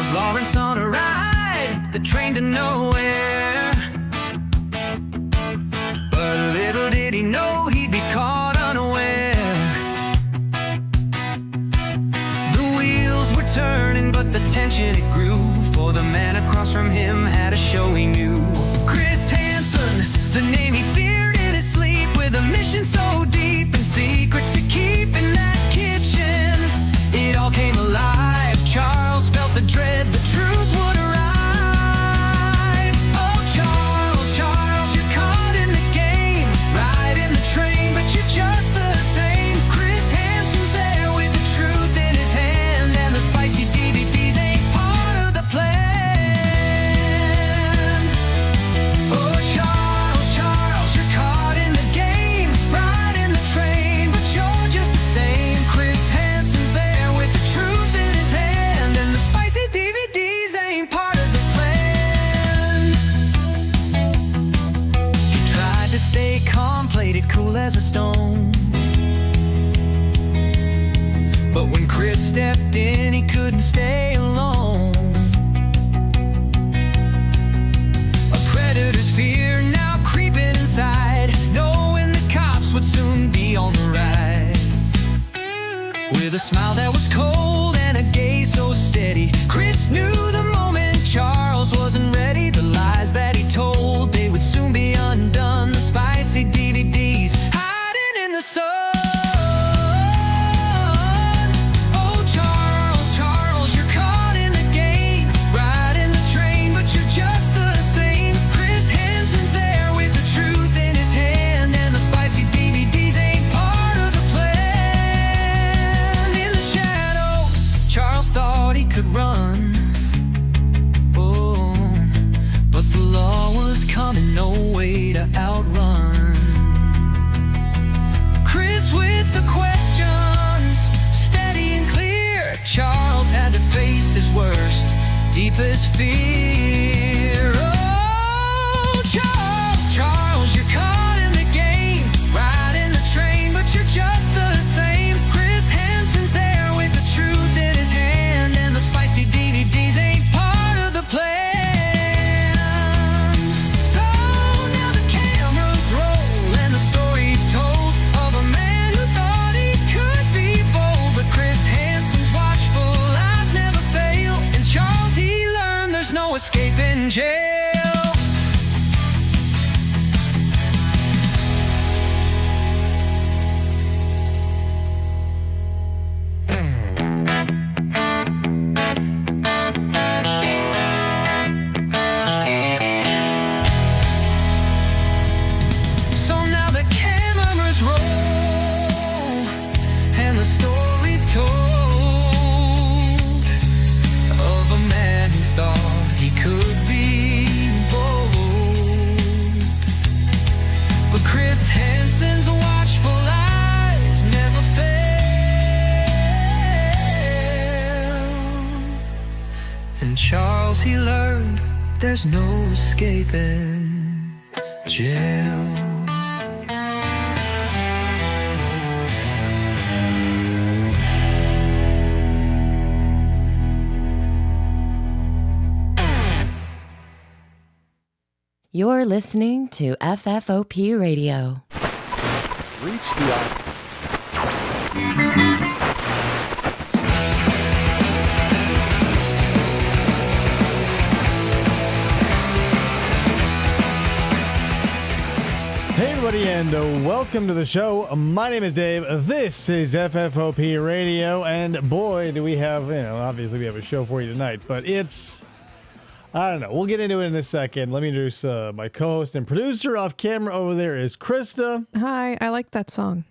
Charles Lawrence on a ride, the train to nowhere. But little did he know he'd be caught unaware. The wheels were turning, but the tension it grew. For the man across from him had a show he knew. Chris Hansen, the name he feared in his sleep, with a mission so deep and secrets to keep in that kitchen. It all came alive. Charles felt the dread, the truth would arrive. Oh, Charles, Charles, you're caught in the game, right in the train, but you're just the same. Chris Hansen's there with the truth in his hand, and the spicy DVDs ain't part of the plan. Oh, Charles, Charles, you're caught in the game, right in the train, but you're just the same. Chris Hansen's there with the truth in his hand, and the spicy DVDs ain't part of the plan. He tried to stay calm, played it cool as a stone. But when Chris stepped in, he couldn't stay alone. A predator's fear now creeping inside, knowing the cops would soon be on the ride. With a smile that was cold and a gaze so steady, Chris knew the moment Charles wasn't ready. The lies that he told, they would soon be undone. The spicy DVDs hiding in the sun. Oh, Charles, Charles, you're caught in the game, right in the train, but you're just the same. Chris Hansen's there with the truth in his hand, and the spicy DVDs ain't part of the plan. In the shadows, Charles thought he could run. Oh, but the law was coming, no way to outrun. Chris with the questions, steady and clear. Charles had to face his worst, deepest fear. Oh, Charles, Charles, you're caught in the game, right in the train, but you're just the same. Chris Hansen's there with the truth in his hand, and the spicy DVDs ain't part of the plan. So now the cameras roll, and the story's told of a man who thought he could be bold. But Chris Hansen's watchful eyes never fail, and Charles, he learned there's no escape in jail. So now the cameras roll, and the story's told of a man who thought he could be bold. But Chris Hansen's watchful eyes never fail, and Charles, he learned there's no escaping jail. You're listening to FFOP Radio. Reach the Hey everybody, and welcome to the show. My name is Dave. This is FFOP Radio, and boy, do we have, obviously we have a show for you tonight, but it's, I don't know. We'll get into it in a second. Let me introduce my co-host and producer off camera over there is Krista. Hi, I like that song.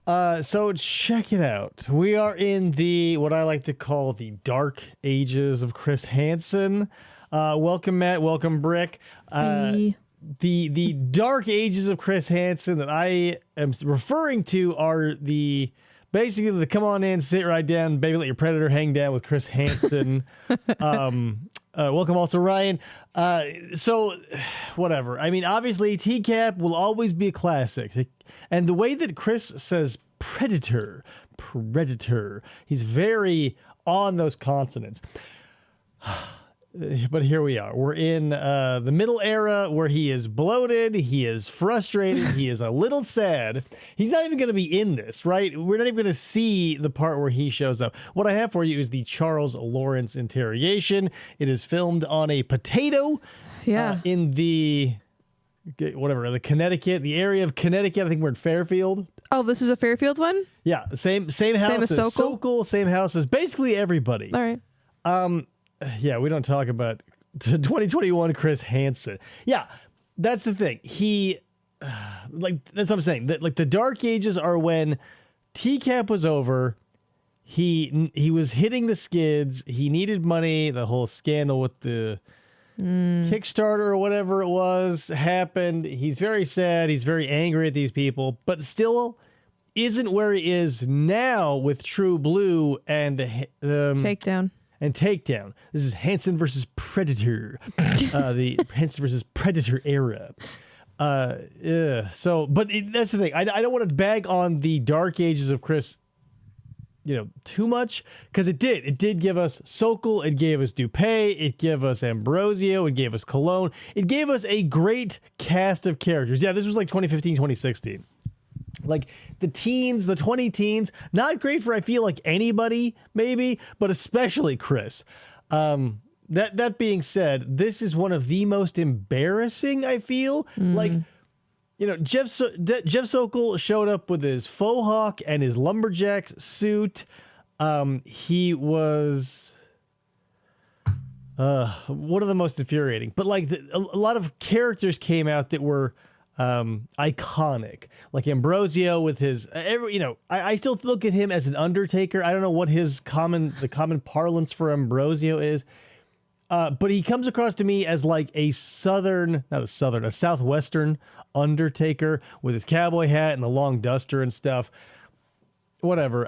So check it out. We are in what I like to call the dark ages of Chris Hansen. Welcome, Matt. Welcome, Brick. Hey. The dark ages of Chris Hansen that I am referring to are basically the come on in, sit right down, baby let your predator hang down with Chris Hansen. Welcome also, Ryan. So whatever. I mean, obviously TCAP will always be a classic. And the way that Chris says predator, he's very on those consonants. But here we are. We're in the middle era where he is bloated, he is frustrated, he is a little sad. He's not even going to be in this, right? We're not even going to see the part where he shows up. What I have for you is the Charles Lawrence interrogation. It is filmed on a potato in the Connecticut, the area of Connecticut. I think we're in Fairfield. Oh, this is a Fairfield one? Yeah, same house as Sokal, same house as basically everybody. All right. Yeah, we don't talk about 2021 Chris Hansen. Yeah, that's the thing. He, that's what I'm saying. Like the dark ages are when TCAP was over. He was hitting the skids. He needed money. The whole scandal with the Kickstarter or whatever it was happened. He's very sad. He's very angry at these people, but still isn't where he is now with True Blue and Takedown. And Takedown. This is Hansen versus Predator. The Hansen versus Predator era. So, but that's the thing. I don't want to bag on the dark ages of Chris, too much, because it did give us Sokal, it gave us Dupee, it gave us Ambrosio, it gave us Cologne, it gave us a great cast of characters. Yeah, this was like 2015, 2016. Like the teens, the 20 teens, not great for, I feel like, anybody, maybe, but especially Chris. That being said, this is one of the most embarrassing, I feel. Like, Jeff Sokal showed up with his faux hawk and his lumberjack suit. He was one of the most infuriating. But like a lot of characters came out that were iconic, like Ambrosio with his I still look at him as an Undertaker. I don't know what the common parlance for Ambrosio is, but he comes across to me as like a southwestern Undertaker with his cowboy hat and the long duster and stuff. Whatever.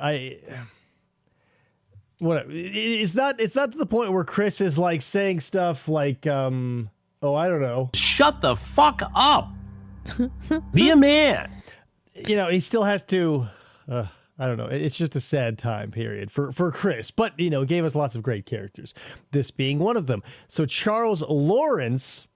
It's not to the point where Chris is like saying stuff like I don't know, shut the fuck up. Be a man. He still has to. I don't know. It's just a sad time period for Chris, but it gave us lots of great characters. This being one of them. So Charles Lawrence.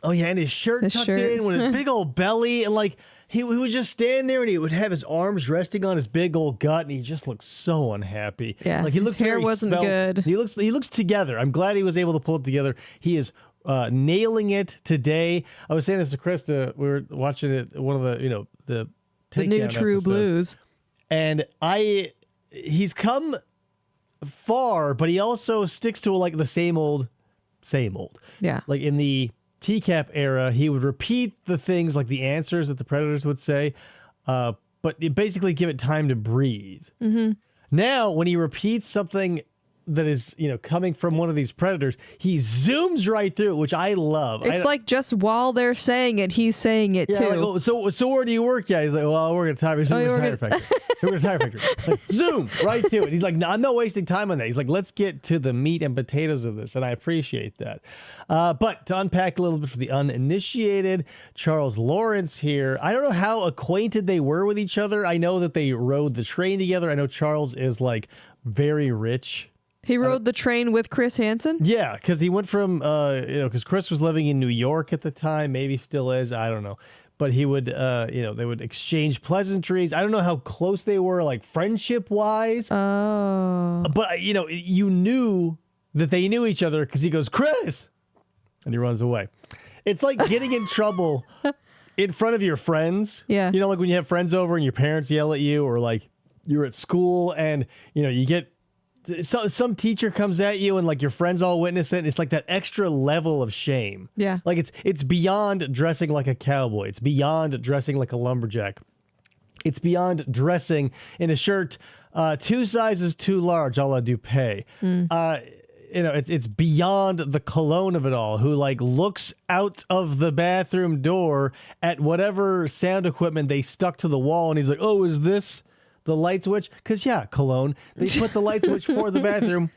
Oh yeah, and his shirt tucked in with his big old belly, and like he would just stand there and he would have his arms resting on his big old gut, and he just looked so unhappy. Yeah, like he his hair wasn't good. He looks together. I'm glad he was able to pull it together. He is nailing it today. I was saying this to Krista. We were watching it. One of the the new True Blues, and he's come far, but he also sticks to like the same old. Yeah, like in the TCAP era, he would repeat the things like the answers that the Predators would say, but you basically give it time to breathe. Mm-hmm. Now, when he repeats something that is, coming from one of these Predators, he zooms right through it, which I love. It's like just while they're saying it, he's saying it too. Like, oh, so where do you work? Yeah, he's like, well, I work at a tire factory. We're at a tire factory. Like, zoom right to it. He's like, no, I'm not wasting time on that. He's like, let's get to the meat and potatoes of this, and I appreciate that. But to unpack a little bit for the uninitiated, Charles Lawrence here. I don't know how acquainted they were with each other. I know that they rode the train together. I know Charles is like very rich. He rode the train with Chris Hansen? Yeah, because he went from, because Chris was living in New York at the time, maybe still is, I don't know. But he would, they would exchange pleasantries. I don't know how close they were, like friendship-wise. Oh. But, you knew that they knew each other because he goes, Chris! And he runs away. It's like getting in trouble in front of your friends. Yeah. Like when you have friends over and your parents yell at you, or like you're at school and, you get... So some teacher comes at you and like your friends all witness it. And it's like that extra level of shame. Yeah. Like it's beyond dressing like a cowboy. It's beyond dressing like a lumberjack. It's beyond dressing in a shirt 2 sizes too large, a la Dupee. It's beyond the Cologne of it all, who like looks out of the bathroom door at whatever sound equipment they stuck to the wall. And he's like, oh, is this the light switch? Because, Cologne, they put the light switch for the bathroom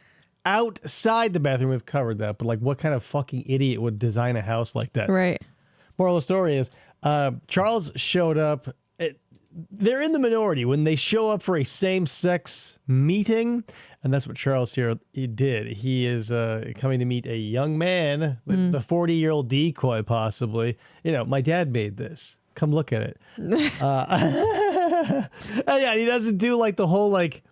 outside the bathroom. We've covered that. But, like, what kind of fucking idiot would design a house like that? Right. Moral of the story is, Charles showed up. They're in the minority when they show up for a same-sex meeting. And that's what Charles here he did. He is coming to meet a young man, the 40-year-old decoy, possibly. My dad made this. Come look at it. Yeah, he doesn't do like the whole like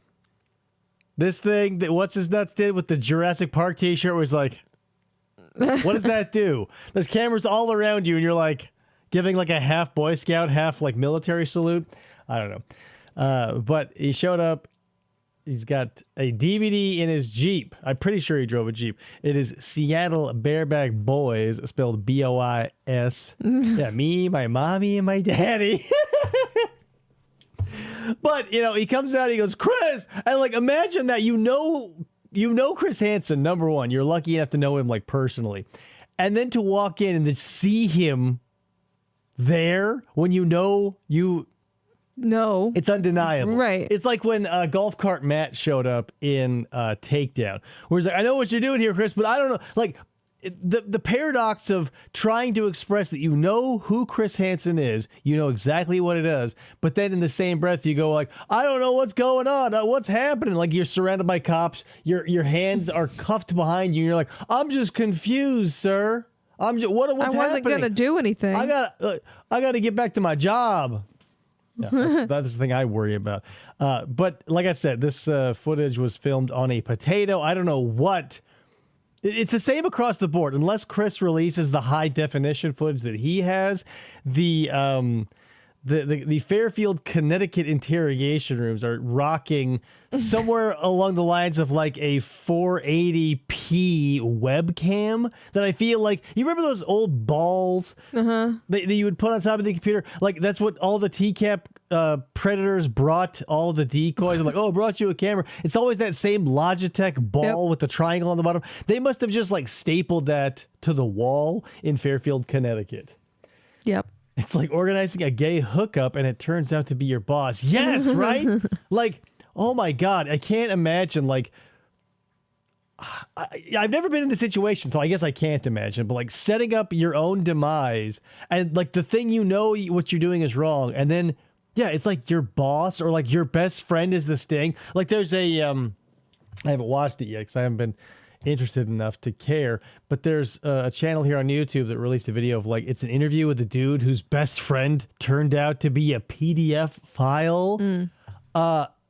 this thing that what's his nuts did with the Jurassic Park T-shirt. Was like, what does that do? There's cameras all around you, and you're like giving like a half Boy Scout, half like military salute. I don't know. But he showed up. He's got a DVD in his Jeep. I'm pretty sure he drove a Jeep. It is Seattle Bareback Boys, spelled B-O-I-S. Yeah, me, my mommy, and my daddy. But, he comes out, he goes, Chris! And, like, imagine that you know Chris Hansen, number one. You're lucky enough to know him, like, personally. And then to walk in and to see him there when No. It's undeniable. Right. It's like when Golf Cart Matt showed up in Takedown, where he's like, I know what you're doing here, Chris, but I don't know. Like, the paradox of trying to express that you know who Chris Hansen is, you know exactly what it is, but then in the same breath you go like, I don't know what's going on, what's happening? Like, you're surrounded by cops, your hands are cuffed behind you, and you're like, I'm just confused, sir. What's happening? I wasn't going to do anything. I got to get back to my job. Yeah, that's the thing I worry about. But like I said, this footage was filmed on a potato. I don't know what. It's the same across the board. Unless Chris releases the high definition footage that he has, the Fairfield, Connecticut interrogation rooms are rocking somewhere along the lines of like a 480p webcam that I feel like, you remember those old balls that you would put on top of the computer? Like, that's what all the TCAP predators brought all the decoys. Like, oh, brought you a camera. It's always that same Logitech ball with the triangle on the bottom. They must have just like stapled that to the wall in Fairfield, Connecticut. Yep. It's like organizing a gay hookup and it turns out to be your boss. Yes, right? Like, oh my God, I can't imagine, like, I've never been in this situation, so I guess I can't imagine, but like setting up your own demise and like the thing what you're doing is wrong, and then, yeah, it's like your boss or like your best friend is the sting. Like there's I haven't watched it yet because I haven't been interested enough to care, but there's a channel here on YouTube that released a video of like, it's an interview with a dude whose best friend turned out to be a PDF file.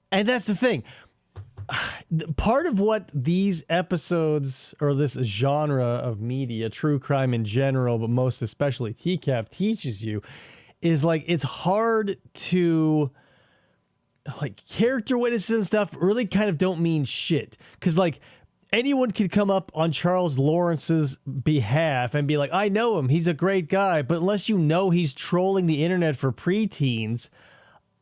And that's the thing. Part of what these episodes or this genre of media, true crime in general, but most especially TCAP, teaches you is like, it's hard to like character witnesses and stuff really kind of don't mean shit. Cause like, anyone could come up on Charles Lawrence's behalf and be like, I know him, he's a great guy. But unless you know he's trolling the internet for preteens,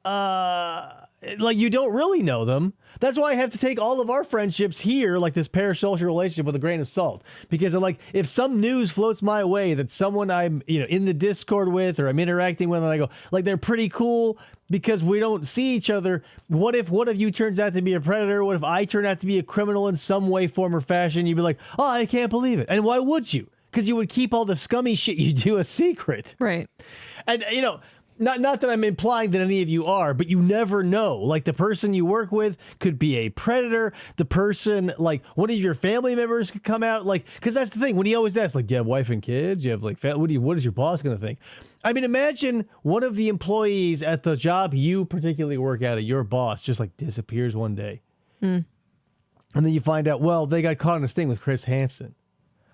like you don't really know them. That's why I have to take all of our friendships here, like this parasocial relationship, with a grain of salt. Because like, if some news floats my way that someone I'm in the Discord with or I'm interacting with, and I go like, they're pretty cool because we don't see each other. What if one of you turns out to be a predator? What if I turn out to be a criminal in some way, form, or fashion? You'd be like, oh, I can't believe it. And why would you? Because you would keep all the scummy shit you do a secret. Right. And not that I'm implying that any of you are, but you never know. Like, the person you work with could be a predator. The person, like, one of your family members could come out. Like, because that's the thing. When he always asks, like, do you have wife and kids? You have, like, what is your boss going to think? I mean, imagine one of the employees at the job you particularly work at, your boss, just, like, disappears one day. And then you find out, well, they got caught in this thing with Chris Hansen.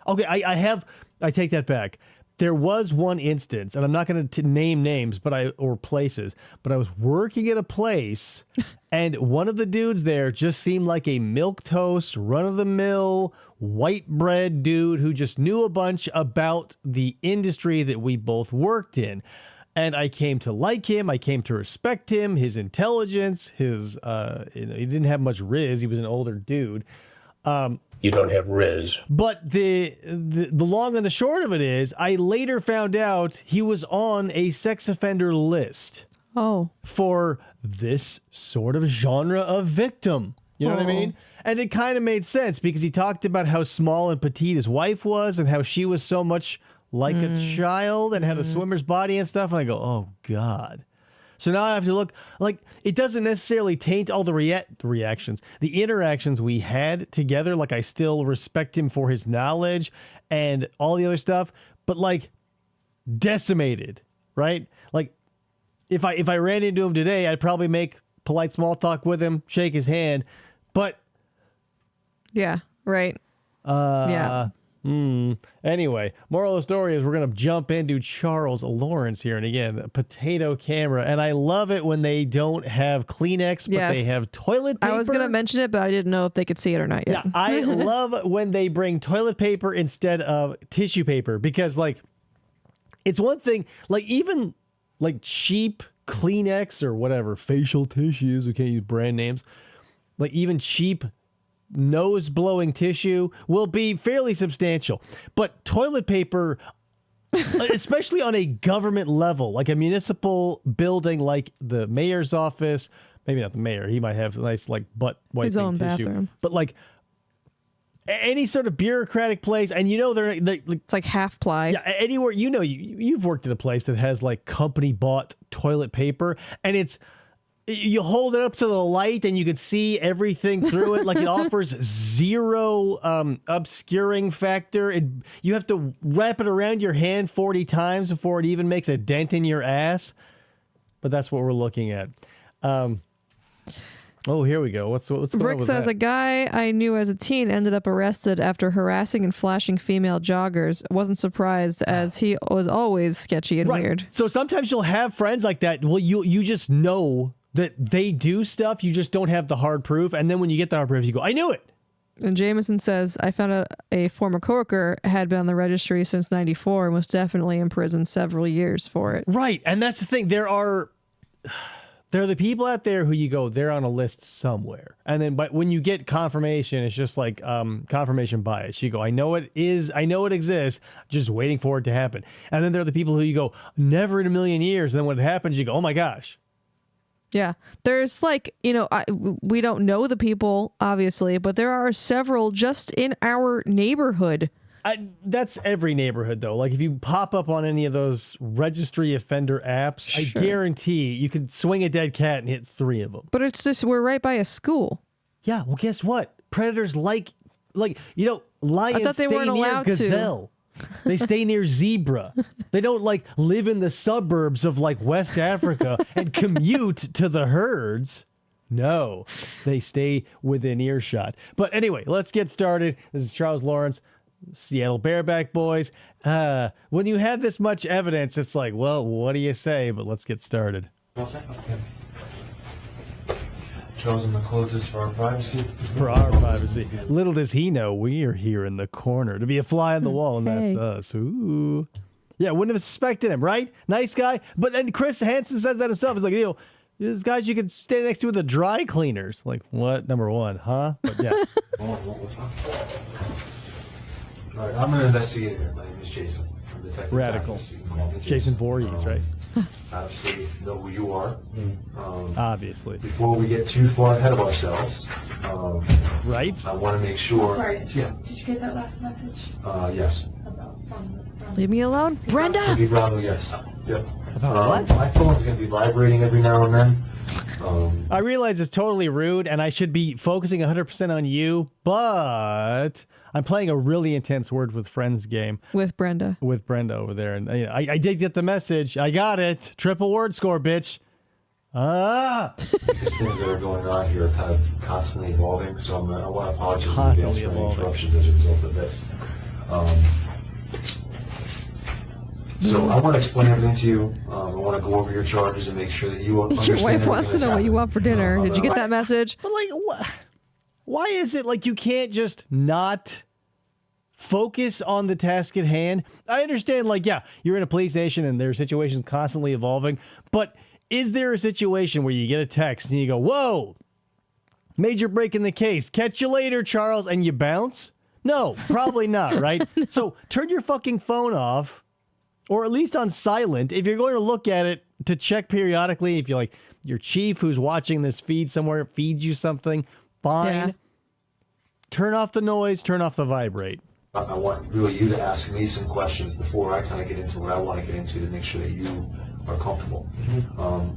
Okay, I take that back. There was one instance, and I'm not going to name names, or places, but I was working at a place, and one of the dudes there just seemed like a milquetoast, run-of-the-mill, white bread dude who just knew a bunch about the industry that we both worked in. And I came to like him. I came to respect him, his intelligence, his, he didn't have much riz. He was an older dude. You don't have Riz. But the long and the short of it is, I later found out he was on a sex offender list. Oh. For this sort of genre of victim. You know what I mean? And it kind of made sense because he talked about how small and petite his wife was and how she was so much like a child and had a swimmer's body and stuff. And I go, oh, God. So now I have to look, like, it doesn't necessarily taint all the reactions, the interactions we had together. Like, I still respect him for his knowledge and all the other stuff, but like decimated, right? Like, if I ran into him today, I'd probably make polite small talk with him, shake his hand, but Yeah. Right. Yeah. Anyway, moral of the story is we're going to jump into Charles Lawrence here. And again, a potato camera. And I love it when they don't have Kleenex, but Yes. they have toilet paper. I was going to mention it, but I didn't know if they could see it or not yet. Yeah, I love when they bring toilet paper instead of tissue paper because, like, it's one thing, like, even like cheap Kleenex or whatever, facial tissues, we can't use brand names, like even cheap nose blowing tissue will be fairly substantial. But toilet paper, especially on a government level, like a municipal building like the mayor's office, maybe not the mayor, he might have nice like butt wiping His own tissue. bathroom. But like any sort of bureaucratic place, and you know they're like, It's like half ply. yeah, anywhere, you know, you've worked at a place that has like company bought toilet paper, and you hold it up to the light and you can see everything through it. Like, it offers zero obscuring factor. You have to wrap it around your hand 40 times before it even makes a dent in your ass. But that's what we're looking at. Oh, here we go. What's going on Rick with says that? a guy I knew as a teen ended up arrested after harassing and flashing female joggers. Wasn't surprised as he was always sketchy and Right. weird. So sometimes you'll have friends like that. Well, you just know that they do stuff. You just don't have the hard proof. And then when you get the hard proof, you go, I knew it. And Jameson says, I found out a former coworker had been on the registry since 94 and was definitely in prison several years for it. Right. And that's the thing. There are the people out there who you go, they're on a list somewhere. And then, but when you get confirmation, it's just like confirmation bias. You go, I know it exists, just waiting for it to happen. And then there are the people who you go, never in a million years. And then when it happens, you go, oh my gosh. Yeah. There's like, we don't know the people, obviously, but there are several just in our neighborhood. That's every neighborhood, though. Like, if you pop up on any of those registry offender apps, Sure. I guarantee you could swing a dead cat and hit 3 of them. But it's just, we're right by a school. Yeah, well, guess what? Predators lions thought they stay weren't near allowed to. gazelle. They stay near zebra. They don't like live in the suburbs of like West Africa and commute to the herds. No, they stay within earshot. But anyway, let's get started. This is Charles Lawrence, Seattle Bareback Boys. When you have this much evidence, it's like, well, what do you say? But let's get started. Chosen the closest for our privacy. For our privacy. Little does he know we are here in the corner to be a fly on the wall, and Hey. that's us. Ooh. Yeah, wouldn't have suspected him, right? Nice guy. But then Chris Hansen says that himself. He's like, these guys you could stand next to with the dry cleaners. Like, what? Number one, huh? But yeah. All right, I'm an investigator. My name is Jason. I'm a detective. Radical. Tactics. You can call me Jason Voorhees, right? Obviously, know who you are. Obviously. Before we get too far ahead of ourselves, Right? I want to make sure. Sorry. Yeah. Did you get that last message Yes. about Leave me alone. Brenda! Cookie Bravo, yes. Yep. About what? My phone's going to be vibrating every now and then. I realize it's totally rude, and I should be focusing 100% on you, but I'm playing a really intense Word with Friends game With Brenda. with Brenda over there, and I did get the message. I got it. Triple word score, bitch. These things that are going on here are kind of constantly evolving, so I want to apologize in advance Constantly for any evolving. interruptions as a result of this. So I want to explain everything to you. I want to go over your charges and make sure that you understand Your wife everything wants to that's know what you happening. want for dinner. Did you get that message? But like, why is it like you can't just not focus on the task at hand? I understand, like, yeah, you're in a police station and there are situations constantly evolving, but is there a situation where you get a text and you go, whoa, major break in the case, catch you later, Charles, and you bounce? No, probably not, right? So turn your fucking phone off, or at least on silent. If you're going to look at it to check periodically, if you're like your chief who's watching this feed somewhere feeds you something, fine. Yeah. Turn off the noise, turn off the vibrate. I want really you to ask me some questions before I kind of get into what I want to get into to make sure that you are comfortable.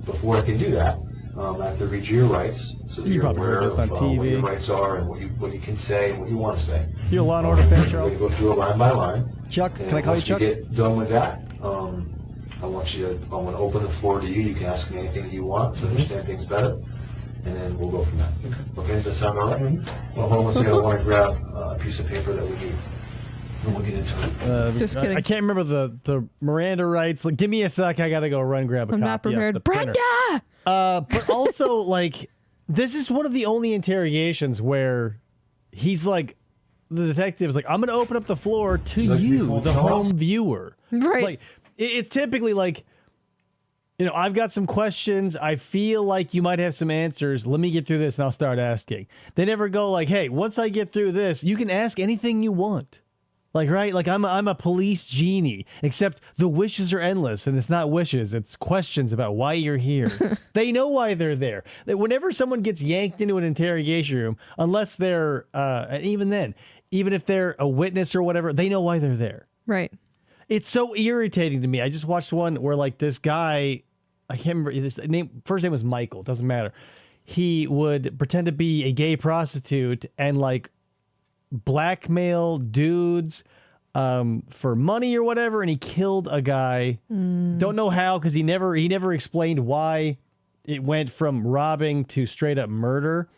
Before I can do that, I have to read your rights so that You you're probably aware heard of this on what your TV. rights are and what you can say and what you want to say. You're a Law and Order fan, Charles? We're going to go through it line by line. Chuck, And can I call you once Chuck? we get done with that, I want to open the floor to you. You can ask me anything that you want to understand things better, and then we'll go from there. Okay, does that sound all right? Well, hold on one second. I want to grab a piece of paper that we need, and we'll get into it. Just kidding. I can't remember the Miranda rights. Like, give me a sec. I gotta go run grab a I'm copy. not prepared. Of the printer. Brenda! But also, like, this is one of the only interrogations where he's like, the detective's like, I'm going to open up the floor to Like you, the Charles? home viewer. Right. Like, it's typically like, you know, I've got some questions. I feel like you might have some answers. Let me get through this and I'll start asking. They never go like, hey, once I get through this, you can ask anything you want. Like, right? Like, I'm a police genie, except the wishes are endless, and it's not wishes, it's questions about why you're here. They know why they're there. Whenever someone gets yanked into an interrogation room, unless they're, and even then, even if they're a witness or whatever, they know why they're there. Right. It's so irritating to me. I just watched one where, like, this guy, I can't remember his name, first name was Michael, doesn't matter. He would pretend to be a gay prostitute and, like, blackmail dudes for money or whatever, and he killed a guy. Don't know how, because he never explained why it went from robbing to straight up murder.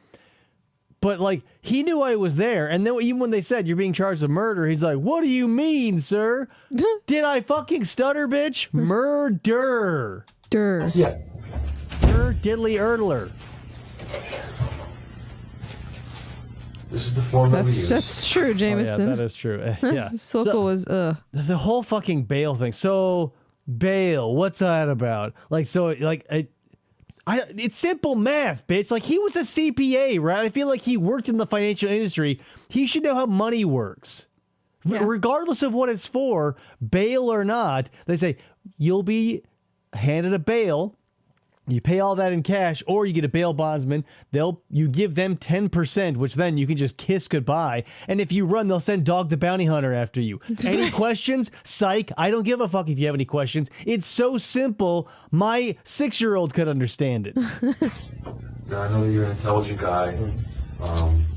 But like, he knew I was there, and then even when they said you're being charged with murder, he's like, "What do you mean, sir? Did I fucking stutter, bitch? Murder, Durr. Yeah. diddly erdler." This is the form that we use. That's true, Oh, yeah, Jameson. that is true. Yeah. Sokal was The whole fucking bail thing. So bail, what's that about? Like, so like, it's simple math, bitch. Like, he was a CPA, right? I feel like he worked in the financial industry. He should know how money works. Yeah. Regardless of what it's for, bail or not, they say you'll be handed a bail. You pay all that in cash, or you get a bail bondsman. You give them 10%, which then you can just kiss goodbye. And if you run, they'll send Dog the Bounty Hunter after you. Any questions? Psych. I don't give a fuck if you have any questions. It's so simple. My 6-year-old could understand it. Now, I know that you're an intelligent guy,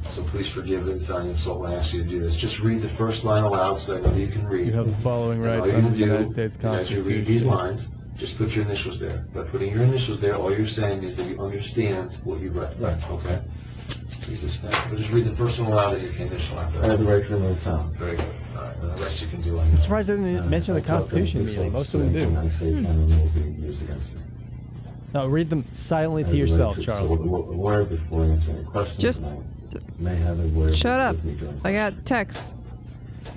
so please forgive it. It's not an insult when I ask you to do this. Just read the first line aloud so I know you can read. You have the following And all rights you under need the to do United States is as you read Constitution. these lines, just put your initials there. By putting your initials there, all you're saying is that you understand what you read. Right. Okay? You just read the first one aloud that you can initial after. I have the right to remain silent. Very good. All right. And the rest you can do on your I'm own. surprised they didn't mention the Constitution immediately. Most of them do. I say canon will be used against me. No, read them silently I to have the right yourself, to- Charles. So a word before answering any questions. Just- and I may have a word Shut up. with me during I got texts.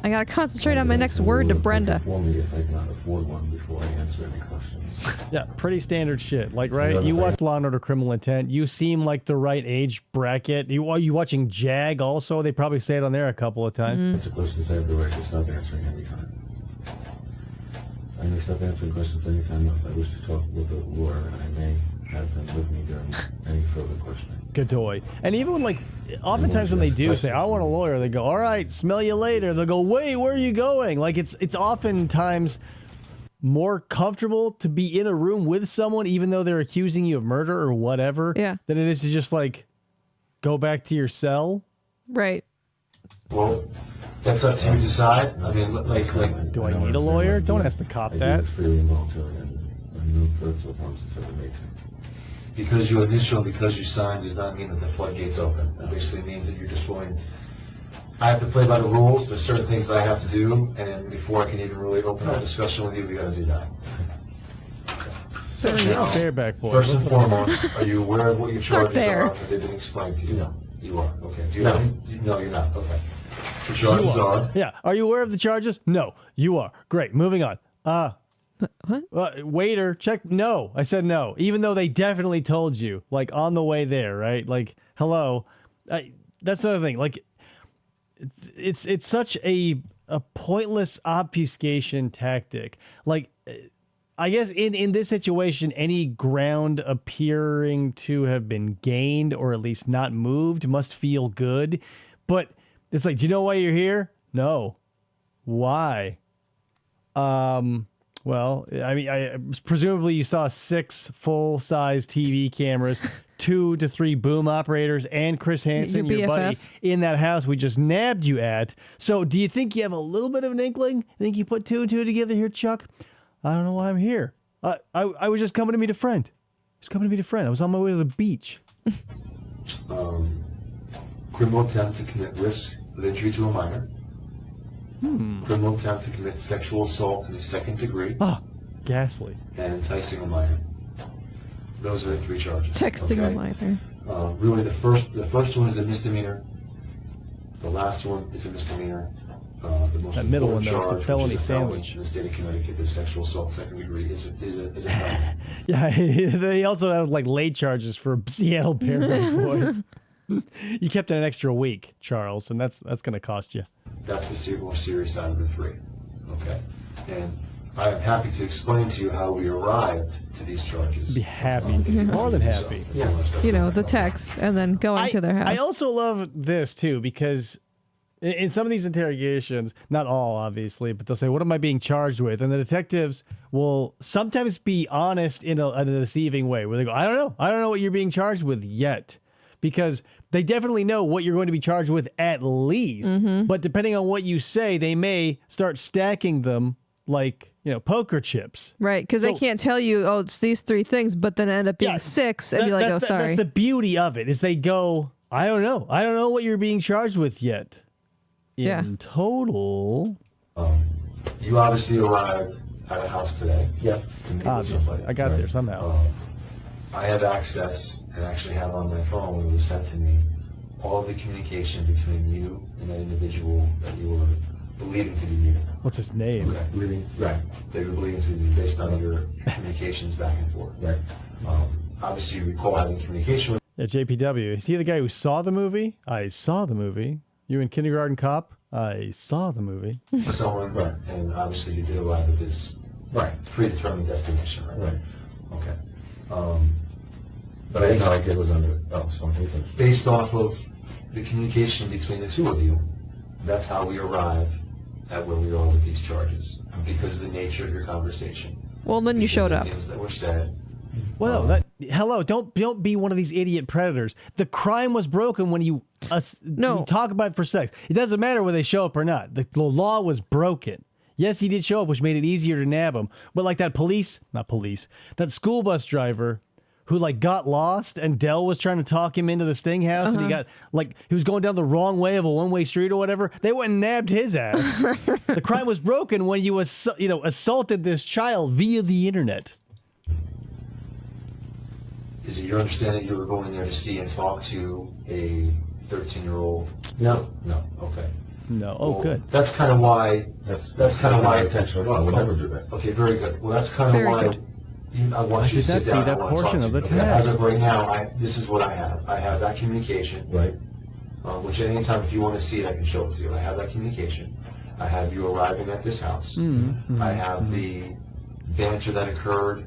I gotta concentrate on my next word to Brenda. For me if I cannot afford one before I answer any questions. Yeah, pretty standard shit. Like, right? You watched Law and Order Criminal Intent. You seem like the right age bracket. Are you watching JAG also? They probably say it on there a couple of times. Answer questions I have the right to stop answering anytime. I may stop answering questions anytime if I wish to talk with a lawyer, and I may have them with me during any further questioning. Godoy. And even when, like, oftentimes when they do say, I want a lawyer, they go, all right, smell you later. They'll go, wait, where are you going? Like, it's oftentimes more comfortable to be in a room with someone, even though they're accusing you of murder or whatever, Yeah. than it is to just, like, go back to your cell. Right. Well, that's up to you to decide. I mean, like. Do I need a lawyer? Don't ask the cop I that. do this freely and voluntarily, and no threats or promises have been made to me. Because you initial, because you signed, does not mean that the floodgates open. It basically means that you're just going, I have to play by the rules, there's certain things that I have to do, and before I can even really open up a discussion with you, we gotta do that. So, Now, bareback boy. First and foremost, are you aware of what your Start charges there. are? Have they been explained to you? No. You are, okay. Do you No. have any? No, you're not, okay. The charges are, Yeah. Are you aware of the charges? No. You are. Great. Moving on. What? Waiter, check. No. I said no. Even though they definitely told you, like, on the way there, right? Like, hello. That's another thing. Like, it's such a pointless obfuscation tactic. Like, I guess in this situation, any ground appearing to have been gained or at least not moved must feel good. But it's like, do you know why you're here? No. Why? Well, I mean, presumably you saw 6 full-size TV cameras, 2 to 3 boom operators, and Chris Hansen, your buddy, in that house we just nabbed you at. So do you think you have a little bit of an inkling? You think you put 2 and 2 together here, Chuck? I don't know why I'm here. I was just coming to meet a friend. I was on my way to the beach. Criminal attempt to commit risk of injury to a minor. Criminal attempt to commit sexual assault in the 2nd degree. Ghastly. And enticing a minor. Those are the 3 charges. Texting a minor. Really, the first one is a misdemeanor. The last one is a misdemeanor. The most that middle one, charge, though, it's a felony felony sandwich. In the state of Connecticut, the sexual assault 2nd degree is a felony. Yeah, they also have like late charges for Seattle parent boys. You kept it an extra week, Charles, and that's going to cost you. That's the more serious side of the 3. Okay, and I'm happy to explain to you how we arrived to these charges. Be happy, more than happy. Yeah. The text and then going to their house. I also love this too because in some of these interrogations, not all obviously, but they'll say, "What am I being charged with?" And the detectives will sometimes be honest in a deceiving way, where they go, "I don't know what you're being charged with yet." Because they definitely know what you're going to be charged with at least. But depending on what you say, they may start stacking them like, poker chips. Right, because they can't tell you, it's these 3 things, but then end up being 6, and be like, sorry. That's the beauty of it, is they go, I don't know what you're being charged with yet. In total. You obviously arrived at a house today. Yep. To meet Obviously. with somebody. I got there somehow. I have access and actually have on my phone when it was sent to me all of the communication between you and that individual that you were believing to be meeting. What's his name? Right. They were believing to be meeting based on your communications back and forth. Right. Obviously, you recall having communication with. Yeah, JPW. Is he the guy who saw the movie? I saw the movie. You in Kindergarten Cop? I saw the movie. Someone, right. And obviously, you did arrive at this predetermined destination, right? Right. Okay. But I think all I did was based off of the communication between the 2 of you, that's how we arrive at where we are with these charges, because of the nature of your conversation. Well, then you showed up. Things that were said. Well, don't be one of these idiot predators. The crime was broken when you talk about it for sex. It doesn't matter whether they show up or not. The law was broken. Yes, he did show up, which made it easier to nab him. But like that school bus driver who got lost, and Dell was trying to talk him into the Sting house, and he got he was going down the wrong way of a one-way street or whatever. They went and nabbed his ass. The crime was broken when you assaulted this child via the internet. Is it your understanding you were going there to see and talk to a 13-year-old? No. Okay. No. Oh, well, good. That's kind of why. That's kind of why. Intentional. I would never do that. Okay, very good. Well, that's kind of why. I want you to sit down. That portion of the text. As of right now, this is what I have. I have that communication. Right. Which at any time, if you want to see it, I can show it to you. I have that communication. I have you arriving at this house. I have the banter that occurred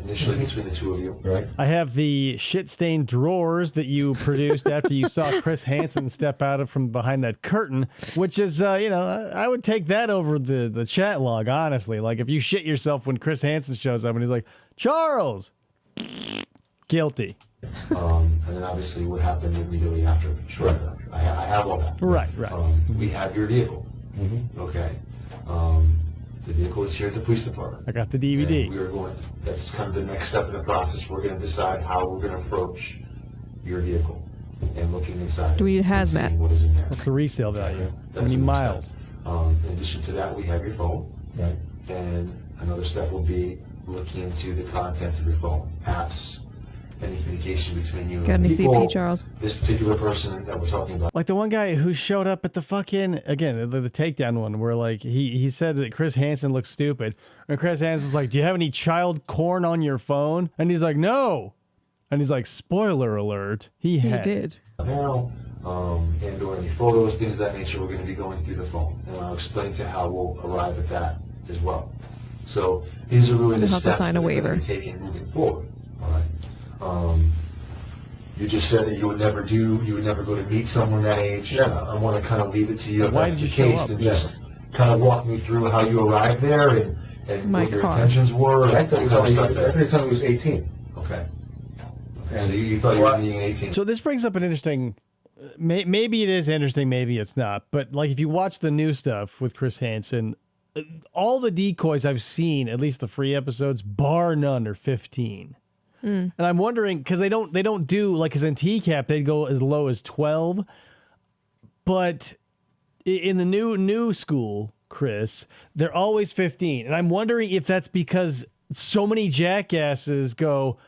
initially between the 2 of you. Right. I have the shit-stained drawers that you produced after you saw Chris Hansen step out from behind that curtain, which is, I would take that over the chat log, honestly. Like, if you shit yourself when Chris Hansen shows up and he's like, Charles! Guilty. And then obviously what happened immediately after. Sure. I have all that. Right. We have your vehicle. Okay. The vehicle is here at the police department. I got the DVD. And that's kind of the next step in the process. We're going to decide how we're going to approach your vehicle and looking inside. Do we need hazmat? Seeing what is in there. What's the resale value? How many the next miles? step. In addition to that, we have your phone. Right. And another step will be looking into the contents of your phone, apps, any communication between you Got and any people. CP, Charles? This particular person that we're talking about. Like the one guy who showed up at the fucking, again, the takedown one, where he said that Chris Hansen looks stupid. And Chris Hansen's like, do you have any child porn on your phone? And he's like, no. And he's like, spoiler alert. He did. Now, and or any photos, things of that nature, we're going to be going through the phone. And I'll explain to how we'll arrive at that as well. So these are really the You'll have to steps sign that a are going waiver. to be taken moving forward. All right. You just said that you would never go to meet someone that age. I want to kind of leave it to you if Why that's did the you show case, up? and just kind of walk me through how you arrived there and And My what your car. intentions were? I thought he What kind told of me, stuff I thought he told me he was 18. Okay. And So you thought you were being 18. So this brings up an interesting. Maybe it is interesting, maybe it's not. But like, if you watch the new stuff with Chris Hansen, all the decoys I've seen, at least the free episodes, bar none, are 15. And I'm wondering because they don't do like as in TCAP they'd go as low as 12, but in the new school, Chris, they're always 15, and I'm wondering if that's because so many jackasses go.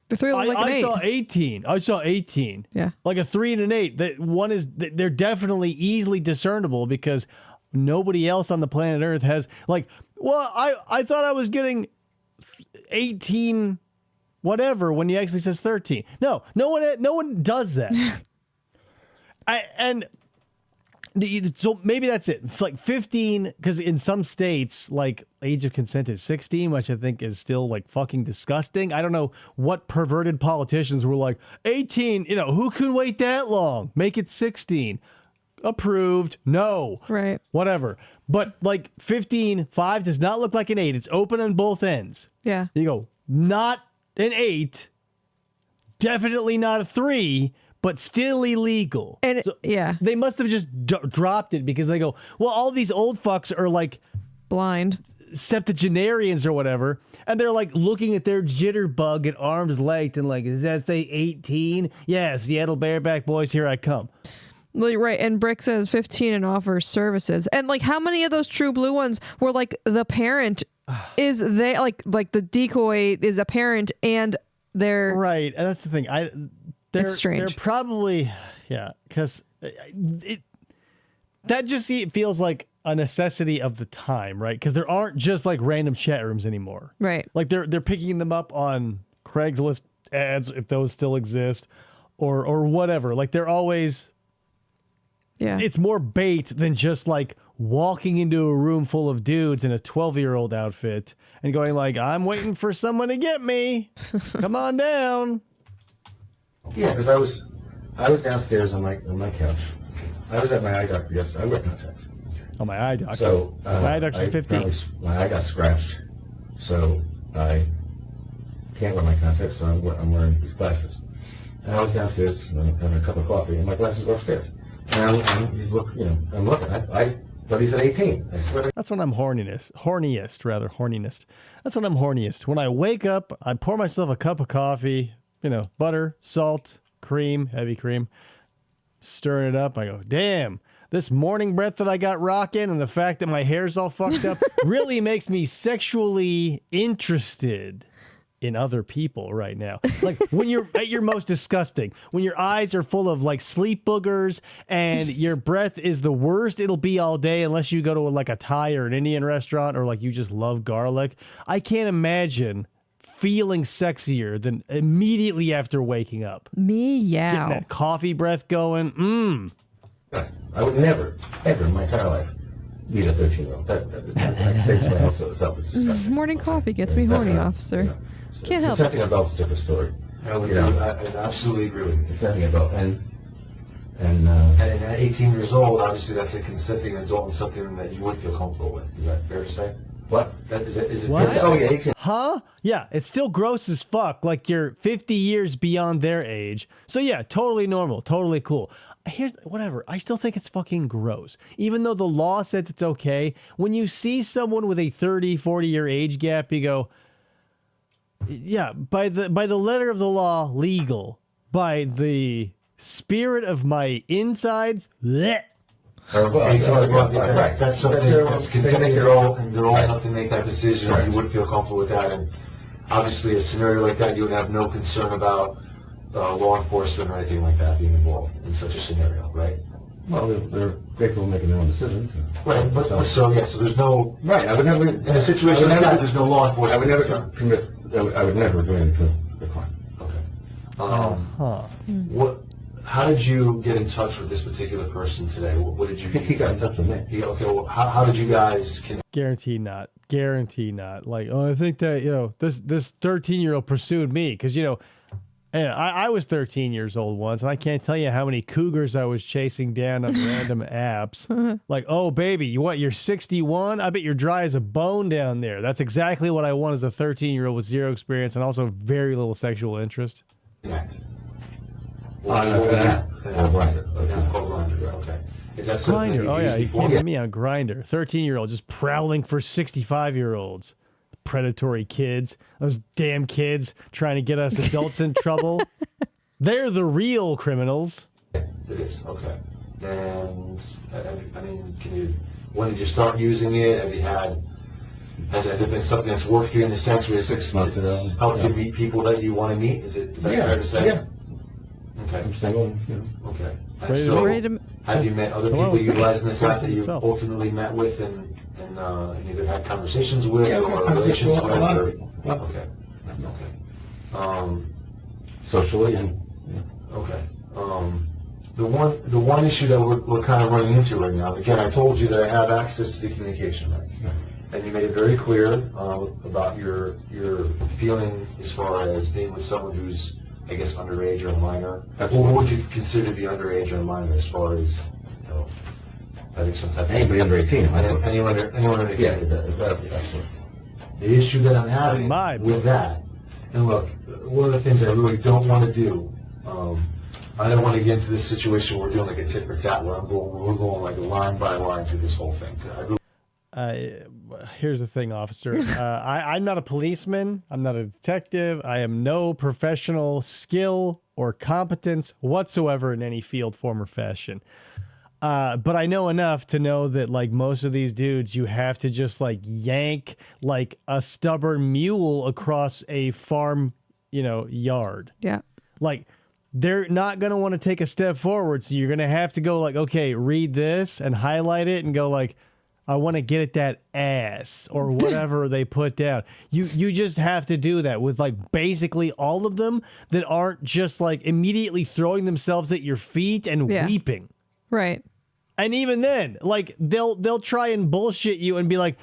The three of them like an I 8. saw 18. I saw 18. Yeah. Like a 3 and an 8. That one is they're definitely easily discernible because nobody else on the planet Earth has like. Well, I thought I was getting 18, whatever when he actually says 13. No one does that. So maybe that's it. It's like 15, because in some states, like age of consent is 16, which I think is still like fucking disgusting. I don't know what perverted politicians were like, 18, who can wait that long? Make it 16. Approved. No. Right. Whatever. But like 15, 5 does not look like an 8. It's open on both ends. Yeah. You go, not an 8, definitely not a 3, but still illegal. And yeah, They must have just dropped it because they go, well, all these old fucks are like blind. septuagenarians or whatever, and they're like looking at their jitterbug at arm's length and like, does that say 18? Yeah, Seattle Bareback Boys, here I come. Well, you're right. And Brick says 15 and offers services. And like, how many of those True Blue ones were like the parent is they like the decoy is a parent and they're Right, and that's the thing. They're strange. They're probably because that just feels like a necessity of the time, right? Because there aren't just like random chat rooms anymore. right. Like they're picking them up on Craigslist ads if those still exist, or whatever. Like they're always. Yeah. It's more bait than just like walking into a room full of dudes in a 12-year-old outfit and going like, I'm waiting for someone to get me. Come on down. Yeah, because I was downstairs on my couch. I was at my eye doctor yesterday. I wear contacts. Oh, my eye doctor. So my eye doctor's 15. My eye got scratched, so I can't wear my contacts. So I'm wearing these glasses. And I was downstairs having a cup of coffee, and my glasses were upstairs. And I'm looking. I thought he said 18. I swear to That's when I'm horniest. That's when I'm horniest. When I wake up, I pour myself a cup of coffee, butter, salt, cream, heavy cream, stirring it up. I go, damn, this morning breath that I got rocking and the fact that my hair's all fucked up really makes me sexually interested in other people right now. Like when you're at your most disgusting, when your eyes are full of like sleep boogers and your breath is the worst it'll be all day unless you go to like a Thai or an Indian restaurant or like you just love garlic. I can't imagine feeling sexier than immediately after waking up. Me, Getting yeah. that coffee breath going. God, I would never, ever in my entire life meet a 13-year-old. That takes my own self. It's disgusting. Morning coffee gets me That's horny, not- officer. Can't help Consenting adults, different story. I would You know. I absolutely agree with you. Consenting adult, and And at 18 years old, obviously that's a consenting adult and something that you would feel comfortable with. Is that fair to say? what? That is it What? fair to say? Oh yeah, 18. Huh? Yeah, it's still gross as fuck. Like you're 50 years beyond their age. So yeah, totally normal, totally cool. Here's whatever. I still think it's fucking gross. Even though the law says it's okay, when you see someone with a 30, 40-year age gap, you go, yeah, by the letter of the law, legal. By the spirit of my insides, bleh. Or, well, 18 or- years old, right. that's something that's consenting adult, and they're old enough to make that decision, and you would feel comfortable with that. And obviously, a scenario like that, you would have no concern about law enforcement or anything like that being involved in such a scenario, right? Well, they're capable of making their own decisions. Right, but so there's no, Right, I would never. in a situation like that, there's no law I enforcement. would never concern. commit. I would never do anything to the crime. Okay. How did you get in touch with this particular person today? What did you I think he got in touch with me. Okay, well, how did you guys connect? Guarantee not. Guarantee not. Like, oh, I think that, this 13-year-old pursued me because, Yeah, I was 13 years old once, and I can't tell you how many cougars I was chasing down on random apps. Like, oh, baby, you're 61? I bet you're dry as a bone down there. That's exactly what I want as a 13-year-old with zero experience and also very little sexual interest. Connect. Grindr. Okay. Is that something Grindr. you've Oh, yeah, used he before? came to me on Grindr. 13-year-old just prowling for 65-year-olds. Predatory kids. Those damn kids trying to get us adults in trouble. They're the real criminals. It is, okay. And, I mean, when did you start using it? Have you has it been something that's worked for you in the sense where 6 months ago. Helped you meet people that you want to meet? Is that fair to say? Yeah. Okay. I'm single. Okay. And Ready to- so, Ready to- have you met other Hello. people utilizing this app that you Itself. ultimately met with and either had conversations with Yeah, or conversations relations with with? a lot of or- people. Yeah. Okay. Socially and. Okay. The one issue that we're kind of running into right now, again, I told you that I have access to the communication, right? And you made it very clear about your feeling as far as being with someone who's, I guess, underage or a minor. Absolutely. What would you consider to be underage or a minor as far as, having some type of... Anybody under 18. Anyone under 18. Yeah, absolutely. The issue that I'm having My with that, and look, one of the things I really don't want to do, I don't want to get into this situation where we're doing like a tit for tat, where we're going like line by line through this whole thing. I really, Here's the thing, officer. I'm not a policeman. I'm not a detective. I am no professional skill or competence whatsoever in any field, form, or fashion. But I know enough to know that, like, most of these dudes, you have to just, like, yank, like, a stubborn mule across a farm, yard. Yeah. Like, they're not going to want to take a step forward. So you're going to have to go, like, okay, read this and highlight it and go, like, I want to get at that ass or whatever they put down. You just have to do that with, like, basically all of them that aren't just, like, immediately throwing themselves at your feet and Yeah. weeping. Right. And even then, like, they'll try and bullshit you and be like,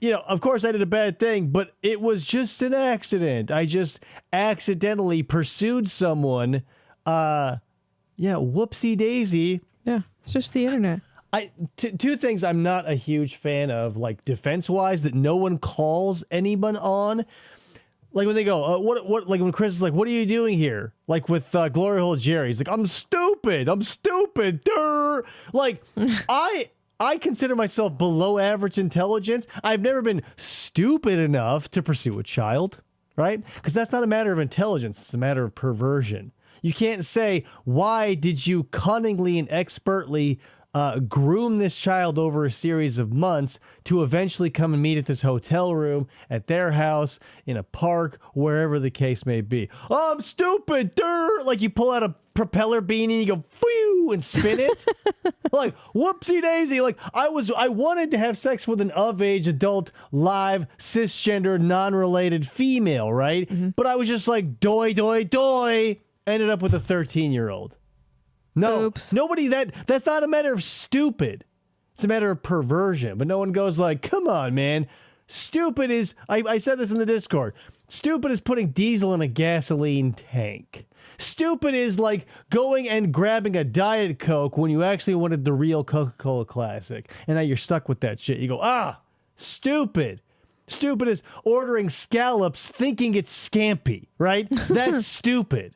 of course I did a bad thing, but it was just an accident. I just accidentally pursued someone. Whoopsie daisy. Yeah. It's just the internet. Two things I'm not a huge fan of, like, defense-wise, that no one calls anyone on. Like, when they go, what, like, when Chris is like, what are you doing here? Like, with Glory Hole Jerry, he's like, I'm stupid, durr. Like, I consider myself below average intelligence. I've never been stupid enough to pursue a child, right? Because that's not a matter of intelligence, it's a matter of perversion. You can't say, why did you cunningly and expertly groom this child over a series of months to eventually come and meet at this hotel room, at their house, in a park, wherever the case may be. Oh, I'm stupid, durr! Like, you pull out a propeller beanie and you go, phew, and spin it. Like, whoopsie daisy. Like, I wanted to have sex with an of-age, adult, live, cisgender, non-related female, right? Mm-hmm. But I was just like, doy, ended up with a 13-year-old. No, Oops. nobody, that's not a matter of stupid. It's a matter of perversion. But no one goes like, come on, man. Stupid is, I said this in the Discord, stupid is putting diesel in a gasoline tank. Stupid is like going and grabbing a Diet Coke when you actually wanted the real Coca-Cola Classic. And now you're stuck with that shit. You go, stupid. Stupid is ordering scallops thinking it's scampi, right? That's stupid.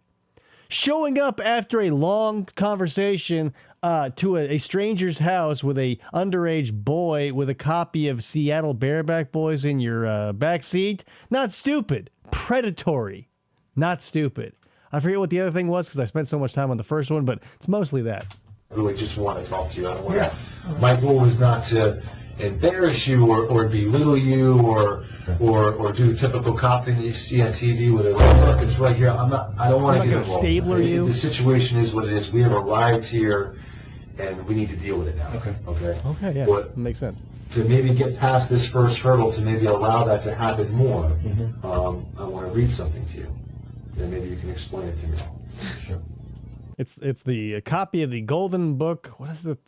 Showing up after a long conversation to a stranger's house with a underage boy with a copy of Seattle Bareback Boys in your back seat, not stupid. Predatory, not stupid. I forget what the other thing was because I spent so much time on the first one, but it's mostly that. I really just want to talk to you. I don't want to. My goal is not to embarrass you or belittle you or do the typical cop thing that you see on TV with look, it's right here. I don't want to get involved. Stabler you. The situation is what it is. We have arrived here, and we need to deal with it now. Okay, yeah, But makes sense. to maybe get past this first hurdle, to maybe allow that to happen more, I want to read something to you, and maybe you can explain it to me. Sure. It's the copy of the Golden Book. What is it?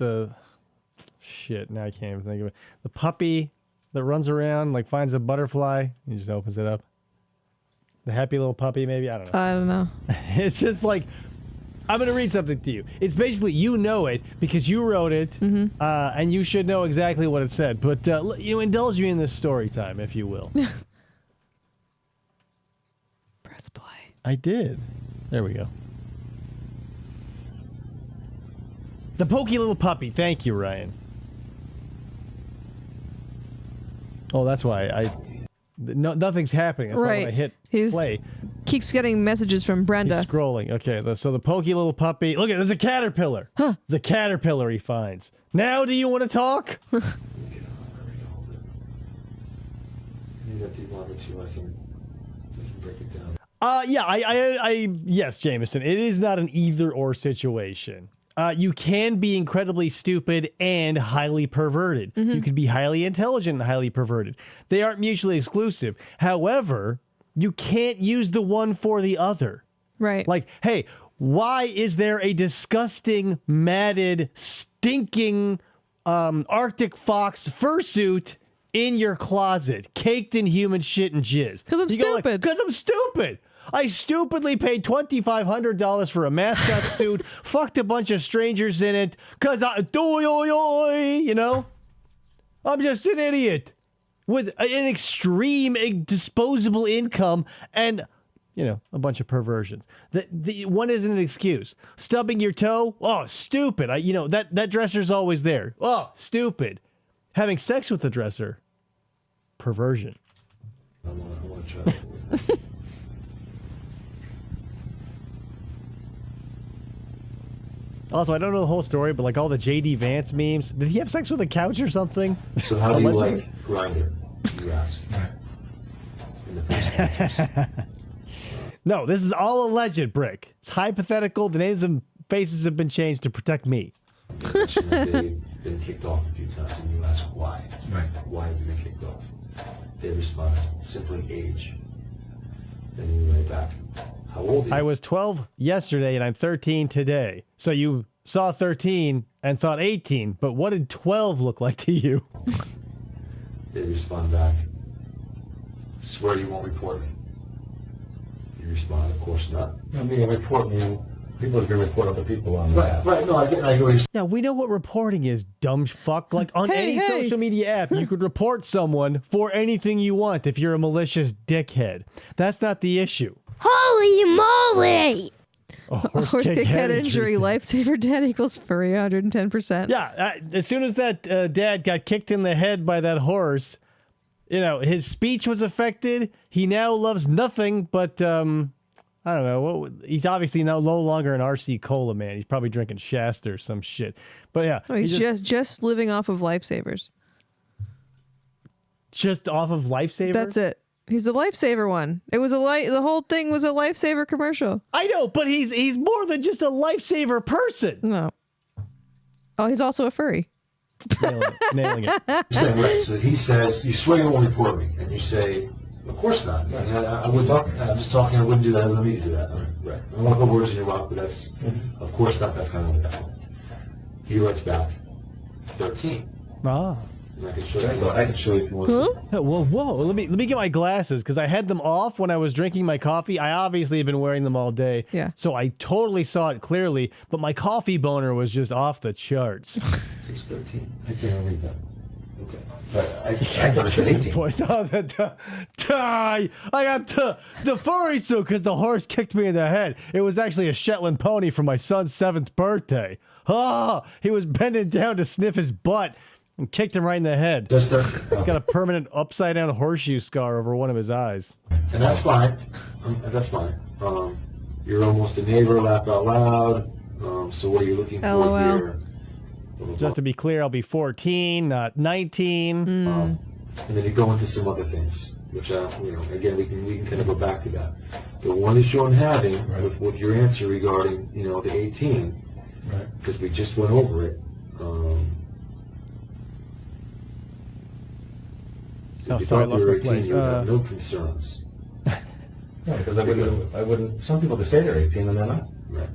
Shit, now I can't even think of it. The puppy that runs around, like, finds a butterfly and just opens it up. The happy little puppy, maybe? I don't know. I don't know. It's just like, I'm going to read something to you. It's basically, you know it because you wrote it, and you should know exactly what it said. But, indulge me in this story time, if you will. Press play. I did. There we go. The pokey little puppy. Thank you, Ryan. Oh, that's why nothing's happening. That's why when I hit play. Keeps getting messages from Brenda. He's scrolling. Okay, so the pokey little puppy. Look, there's a caterpillar. Huh. There's a caterpillar he finds. Now, do you want to talk? Maybe if you want me to, I can break it down. Yes, Jameson. It is not an either-or situation. You can be incredibly stupid and highly perverted. You can be highly intelligent and highly perverted. They aren't mutually exclusive. However, you can't use the one for the other. Right. Like, hey, why is there a disgusting, matted, stinking Arctic fox fursuit in your closet, caked in human shit and jizz? Because I'm stupid. Because I'm stupid. I stupidly paid $2,500 for a mascot suit, fucked a bunch of strangers in it, because I'm just an idiot with an extreme disposable income and, a bunch of perversions. The one isn't an excuse. Stubbing your toe? Oh, stupid. That dresser's always there. Oh, stupid. Having sex with the dresser? Perversion. I want to try. Also, I don't know the whole story, but like all the J.D. Vance memes, did he have sex with a couch or something? So how do you like Grindr, you ask? In the first No, this is all alleged, Brick. It's hypothetical. The names and faces have been changed to protect me. You mentioned that they've been kicked off a few times, and you ask why. Right. Why have you been kicked off? They respond, simply age. Then you write back, how old are you? I was 12 yesterday and I'm 13 today. So you saw 13 and thought 18, but what did 12 look like to you? They respond back, swear you won't report me. You respond, of course not. I mean, report me. People are going to report other people on that. Right, no, I get what you're Yeah, we know what reporting is, dumb fuck. Like on any social media app, you could report someone for anything you want if you're a malicious dickhead. That's not the issue. Holy moly! Horse kick head injury, lifesaver dead equals 310%. Yeah, as soon as that dad got kicked in the head by that horse, his speech was affected. He now loves nothing but, I don't know. He's obviously no longer an RC Cola man. He's probably drinking Shasta or some shit. But yeah. Oh, he's just living off of lifesavers. Just off of lifesavers? That's it. He's the lifesaver one. It was the whole thing was a lifesaver commercial. I know, but he's more than just a lifesaver person. No. Oh, he's also a furry. Nailing it. You're saying, right, so he says, you swear you won't report me. And you say, of course not. I mean, I wouldn't talk. I'm just talking. I wouldn't do that. I wouldn't need to do that. Right. I don't want to put words in your mouth, but that's, of course not. That's kind of what that was. He writes back, 13. Ah. And I can show you if you want to. Huh? Whoa. Let me get my glasses because I had them off when I was drinking my coffee. I obviously have been wearing them all day. Yeah. So I totally saw it clearly, but my coffee boner was just off the charts. 6:13. I can't read that. Okay. I thought it said 18. Voice. Oh, I got the furry suit because the horse kicked me in the head. It was actually a Shetland pony for my son's 7th birthday. Oh, he was bending down to sniff his butt and kicked him right in the head. Got a permanent upside down horseshoe scar over one of his eyes. And that's fine. That's fine. You're almost a neighbor. Laugh out loud. So what are you looking for LOL. here? Just to be clear, I'll be 14, not 19. And then you go into some other things, which again we can kind of go back to that. The one issue I'm having with your answer regarding the 18, because we just went over it. If you sorry, I thought lost you were my place. 18, you would have no concerns. No, because I wouldn't. Some people just say they're 18 and they're not. Right.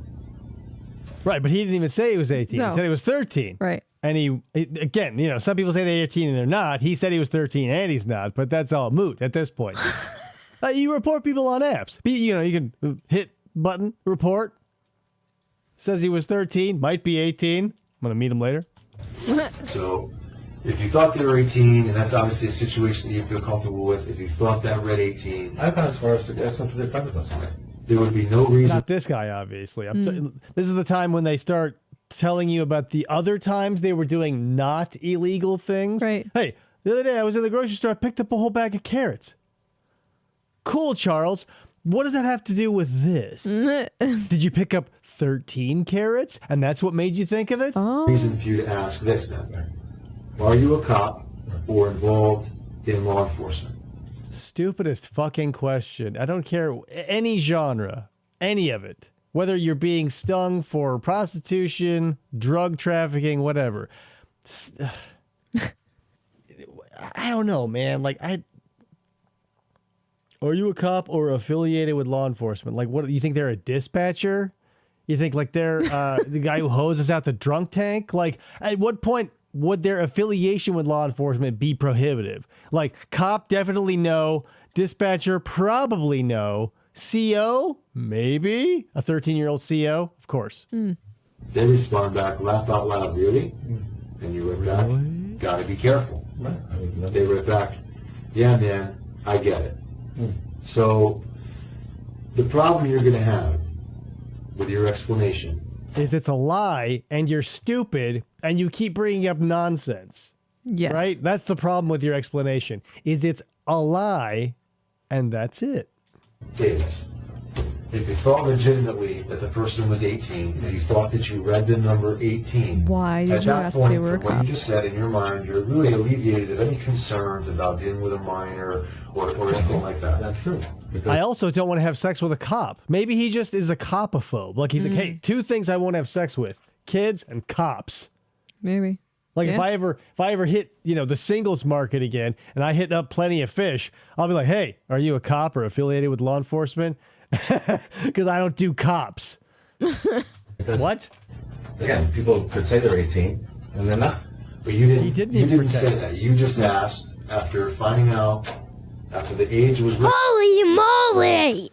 Right, but he didn't even say he was 18. No. He said he was 13. Right. And again, some people say they're 18 and they're not. He said he was 13 and he's not, but that's all moot at this point. You report people on apps. You can hit button, report. Says he was 13, might be 18. I'm going to meet him later. So if you thought they were 18, and that's obviously a situation that you feel comfortable with, if you thought that read 18, I've gone as far as to ask them for their driver's license. there would be no reason. Not this guy, obviously. This is the time when they start telling you about the other times they were doing not illegal things. Right. Hey, the other day I was in the grocery store. I picked up a whole bag of carrots. Cool, Charles. What does that have to do with this? Did you pick up 13 carrots, and that's what made you think of it? Reason for you to ask this then. Are you a cop or involved in law enforcement? Stupidest fucking question. I don't care any genre, any of it. Whether you're being stung for prostitution, drug trafficking, whatever. I don't know, man. Are you a cop or affiliated with law enforcement? Like, what? You think they're a dispatcher? You think like they're the guy who hoses out the drunk tank? Like, at what point would their affiliation with law enforcement be prohibitive? Like, cop, definitely no. Dispatcher, probably no. CO, maybe. A 13-year-old CO, of course. They respond back, laugh out loud, really? And you wrote back, gotta be careful. They wrote back, yeah, man, I get it. So the problem you're going to have with your explanation is it's a lie, and you're stupid, and you keep bringing up nonsense. Yes. Right? That's the problem with your explanation, is it's a lie, and that's it. is, if you thought legitimately that the person was 18, and you thought that you read the number 18, Why did at you that ask point, if they were a from what cop? you just said in your mind, you're really alleviated of any concerns about dealing with a minor or anything like that. That's true. I also don't want to have sex with a cop. Maybe he just is a copophobe. Like, he's like, hey, two things I won't have sex with: kids and cops. Maybe. Like, Yeah. if I ever hit, the singles market again, and I hit up Plenty of Fish, I'll be like, hey, are you a cop or affiliated with law enforcement? Because I don't do cops. Because, What? again, people could say they're 18, and they're not. But you didn't. He didn't you even didn't say pretend. that. You just asked after finding out after the age was. Holy moly!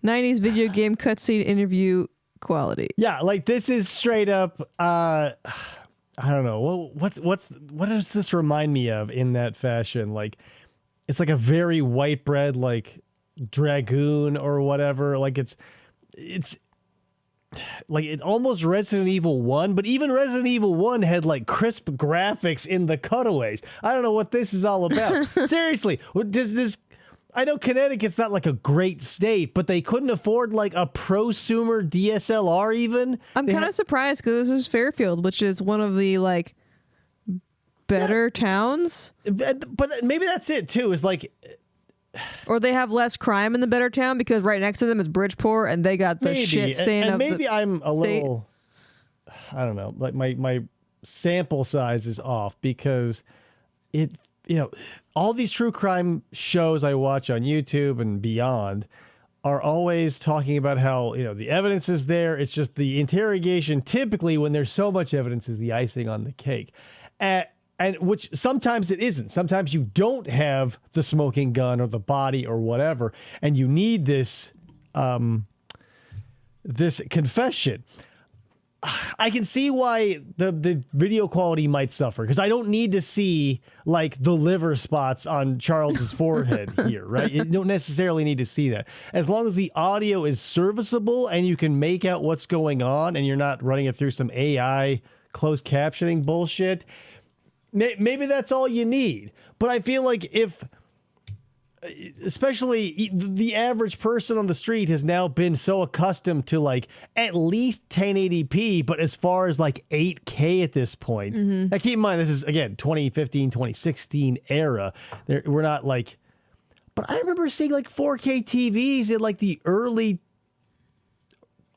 90s video game cutscene interview quality. Yeah, like, this is straight up. I don't know. What does this remind me of in that fashion? Like, it's like a very white bread, like Dragoon or whatever. Like, it's like, it's almost Resident Evil 1, but even Resident Evil 1 had like crisp graphics in the cutaways. I don't know what this is all about. Seriously, does this? I know Connecticut's not like a great state, but they couldn't afford like a prosumer DSLR even. I'm They kind had- of surprised because this is Fairfield, which is one of the like better towns, But maybe that's it too. Is like, or they have less crime in the better town because right next to them is Bridgeport, and they got the maybe, shit stain and of maybe the I'm a state. little, I don't know, like my sample size is off because it, all these true crime shows I watch on YouTube and beyond are always talking about how, the evidence is there. It's just the interrogation, typically when there's so much evidence, is the icing on the cake. And which sometimes it isn't. Sometimes you don't have the smoking gun or the body or whatever, and you need this this confession. I can see why the video quality might suffer, because I don't need to see like the liver spots on Charles's forehead here, right? You don't necessarily need to see that. As long as the audio is serviceable and you can make out what's going on and you're not running it through some AI closed captioning bullshit, maybe that's all you need. But I feel like especially the average person on the street has now been so accustomed to like at least 1080p, but as far as like 8K at this point. Now keep in mind, this is again 2015, 2016 era. We're not like, but I remember seeing like 4K TVs in like the early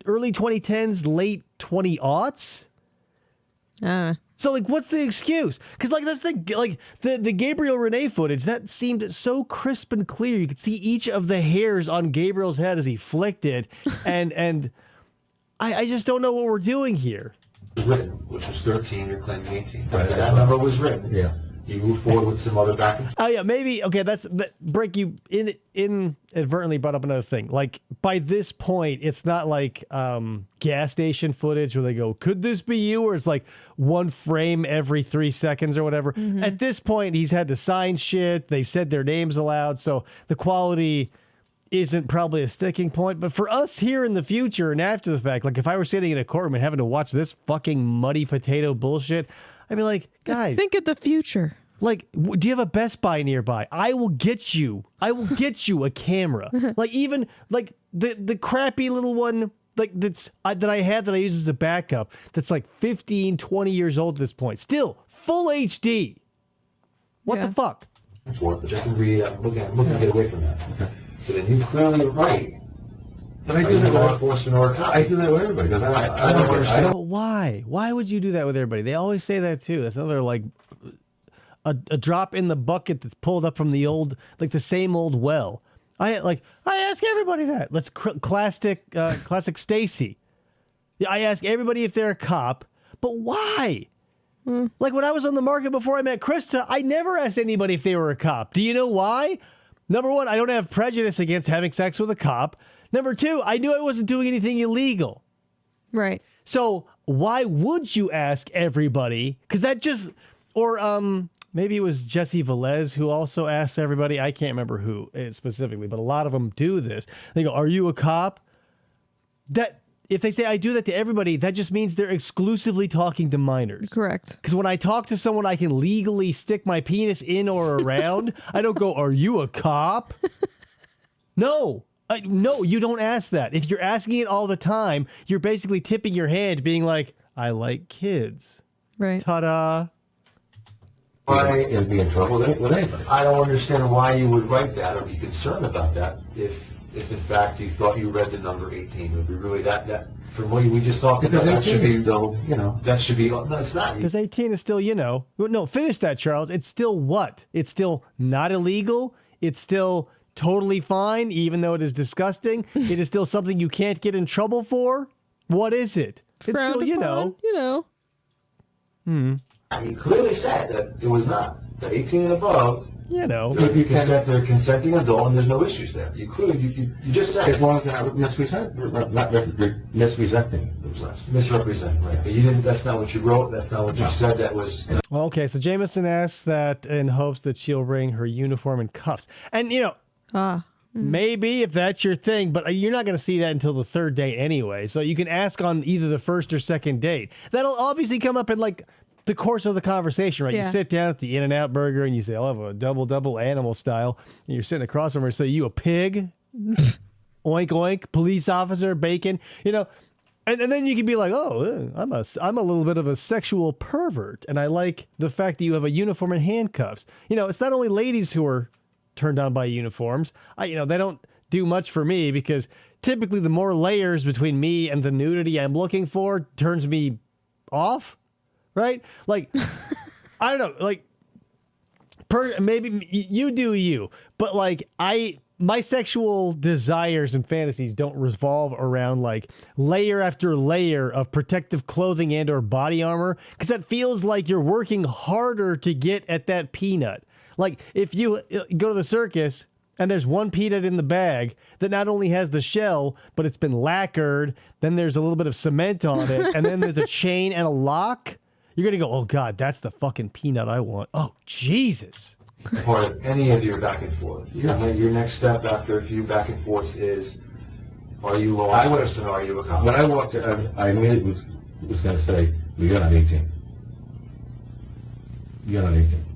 2010s, late 20aughts. So like, what's the excuse? Because like that's the Gabriel Renee footage that seemed so crisp and clear. You could see each of the hairs on Gabriel's head as he flicked it, and I just don't know what we're doing here. Was written, which was 13, you're claiming 18. Right. That number was written. Yeah. You move forward with some other backup. Oh yeah, maybe. Okay, Brick. You inadvertently brought up another thing. Like by this point, it's not like gas station footage where they go, "Could this be you?" Or it's like one frame every 3 seconds or whatever. At this point, he's had to sign shit. They've said their names aloud, so the quality isn't probably a sticking point. But for us here in the future and after the fact, like if I were sitting in a courtroom and having to watch this fucking muddy potato bullshit, I'd be like, guys, Think of the future. like, do you have a Best Buy nearby? I will get you a camera. Like even like the crappy little one like that I have that I use as a backup that's like 15, 20 years old at this point. Still full HD. What the fuck? For it, but I can read. I'm looking to get away from that. So then you clearly are right. But I Are do you that law with enforcement or a cop? I do that with everybody because I don't understand. But why? Why would you do that with everybody? They always say that too. That's another like a drop in the bucket that's pulled up from the old, like the same old well. I ask everybody that. Let's classic Stacy. Yeah, I ask everybody if they're a cop, but why? Like when I was on the market before I met Krista, I never asked anybody if they were a cop. Do you know why? Number one, I don't have prejudice against having sex with a cop. Number two, I knew I wasn't doing anything illegal. Right. So why would you ask everybody? Because that just, or maybe it was Jesse Velez who also asked everybody. I can't remember who specifically, but a lot of them do this. They go, "Are you a cop?" That if they say I do that to everybody, that just means they're exclusively talking to minors. Correct. Because when I talk to someone I can legally stick my penis in or around, I don't go, "Are you a cop?" No. No, you don't ask that. If you're asking it all the time, you're basically tipping your hand, being like, "I like kids." Right. Ta-da. Why? You'd be in trouble with anybody. I don't understand why you would write that or be concerned about that if in fact you thought you read the number 18. It would be really that from what we just talked Because about. That 18 should be is still, you know. That should be. No, it's not. Because 18 is still, Well, no, finish that, Charles. It's still what? It's still not illegal. It's still totally fine, even though it is disgusting. It is still something you can't get in trouble for. What is it? It's Frowned still, upon, He clearly said that it was not. That 18 and above, they're a consenting adult, and there's no issues there. You clearly, you just said As long as they're not misrepresenting themselves. misrepresent, right? But you didn't. That's not what you wrote. That's not what you said. That was. Well, okay, so Jameson asks that in hopes that she'll bring her uniform and cuffs. And, maybe if that's your thing, but you're not going to see that until the third date anyway. So you can ask on either the first or second date. That'll obviously come up in like the course of the conversation, right? Yeah. You sit down at the In-N-Out Burger and you say, "I'll have a double animal style." And you're sitting across from her, so you a pig? Oink oink, police officer, bacon, and then you can be like, "Oh, I'm a little bit of a sexual pervert, and I like the fact that you have a uniform and handcuffs." It's not only ladies who are turned on by uniforms. They don't do much for me because typically the more layers between me and the nudity I'm looking for turns me off, right? Like, I don't know, like, maybe you do you, but like my sexual desires and fantasies don't revolve around like layer after layer of protective clothing and or body armor, because that feels like you're working harder to get at that peanut. Like if you go to the circus and there's one peanut in the bag that not only has the shell, but it's been lacquered, then there's a little bit of cement on it, and then there's a chain and a lock, you're going to go, "Oh God, that's the fucking peanut I want. Oh, Jesus." Part of any of your back and forth. Your next step after a few back and forths is, are you law enforcement or are you a cop? When I walked in, I immediately was going to say, "You're not 18. You're not 18."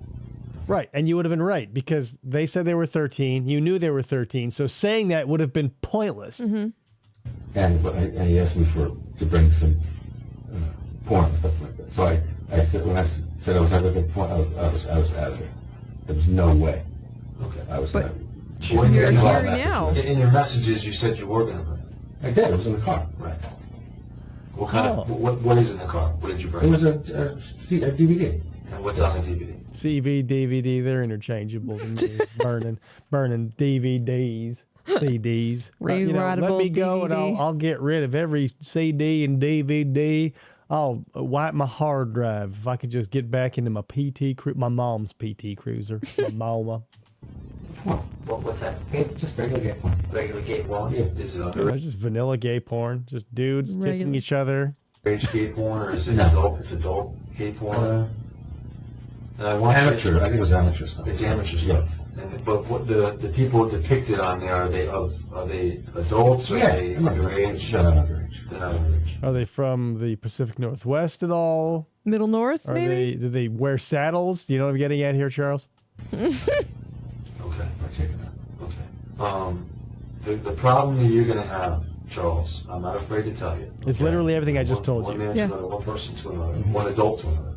Right, and you would have been right because they said they were 13. You knew they were 13, so saying that would have been pointless. Mm-hmm. And he asked me to bring some porn and stuff like that. So I said, when I said I was not looking at porn, I was out of there. There was no way. Okay. I was But Well, you're in here now. In your messages, you said you were going to bring it. I did. It was in the car. Right. What kind of, what is in the car? What did you bring? It was a DVD. And what's on the DVD? CV, DVD, they're interchangeable to me. burning DVDs, CDs. Let Rewritable me go and DVD. I'll get rid of every CD and DVD Oh, wipe my hard drive. If I could just get back into my my mom's PT Cruiser. My mama. What's that? Just regular gay porn. Regular gay porn? Yeah. Is it It's just vanilla gay porn. Just dudes kissing Regular. each other. underage gay porn, or is it No. adult? It's adult gay porn. And I want Amateur. I think it was amateur stuff. It's amateur stuff. And, but what the people depicted on there, are they adults or are they underage? No, not underage. They're not underage. Are they from the Pacific Northwest at all? Middle North, Are maybe? do they wear saddles? Do you know what I'm getting at here, Charles? Okay. I'll check it out. Okay. The problem that you're going to have, Charles, I'm not afraid to tell you. It's literally everything I just told One you. man Yeah. to another, one person to another, one adult to another.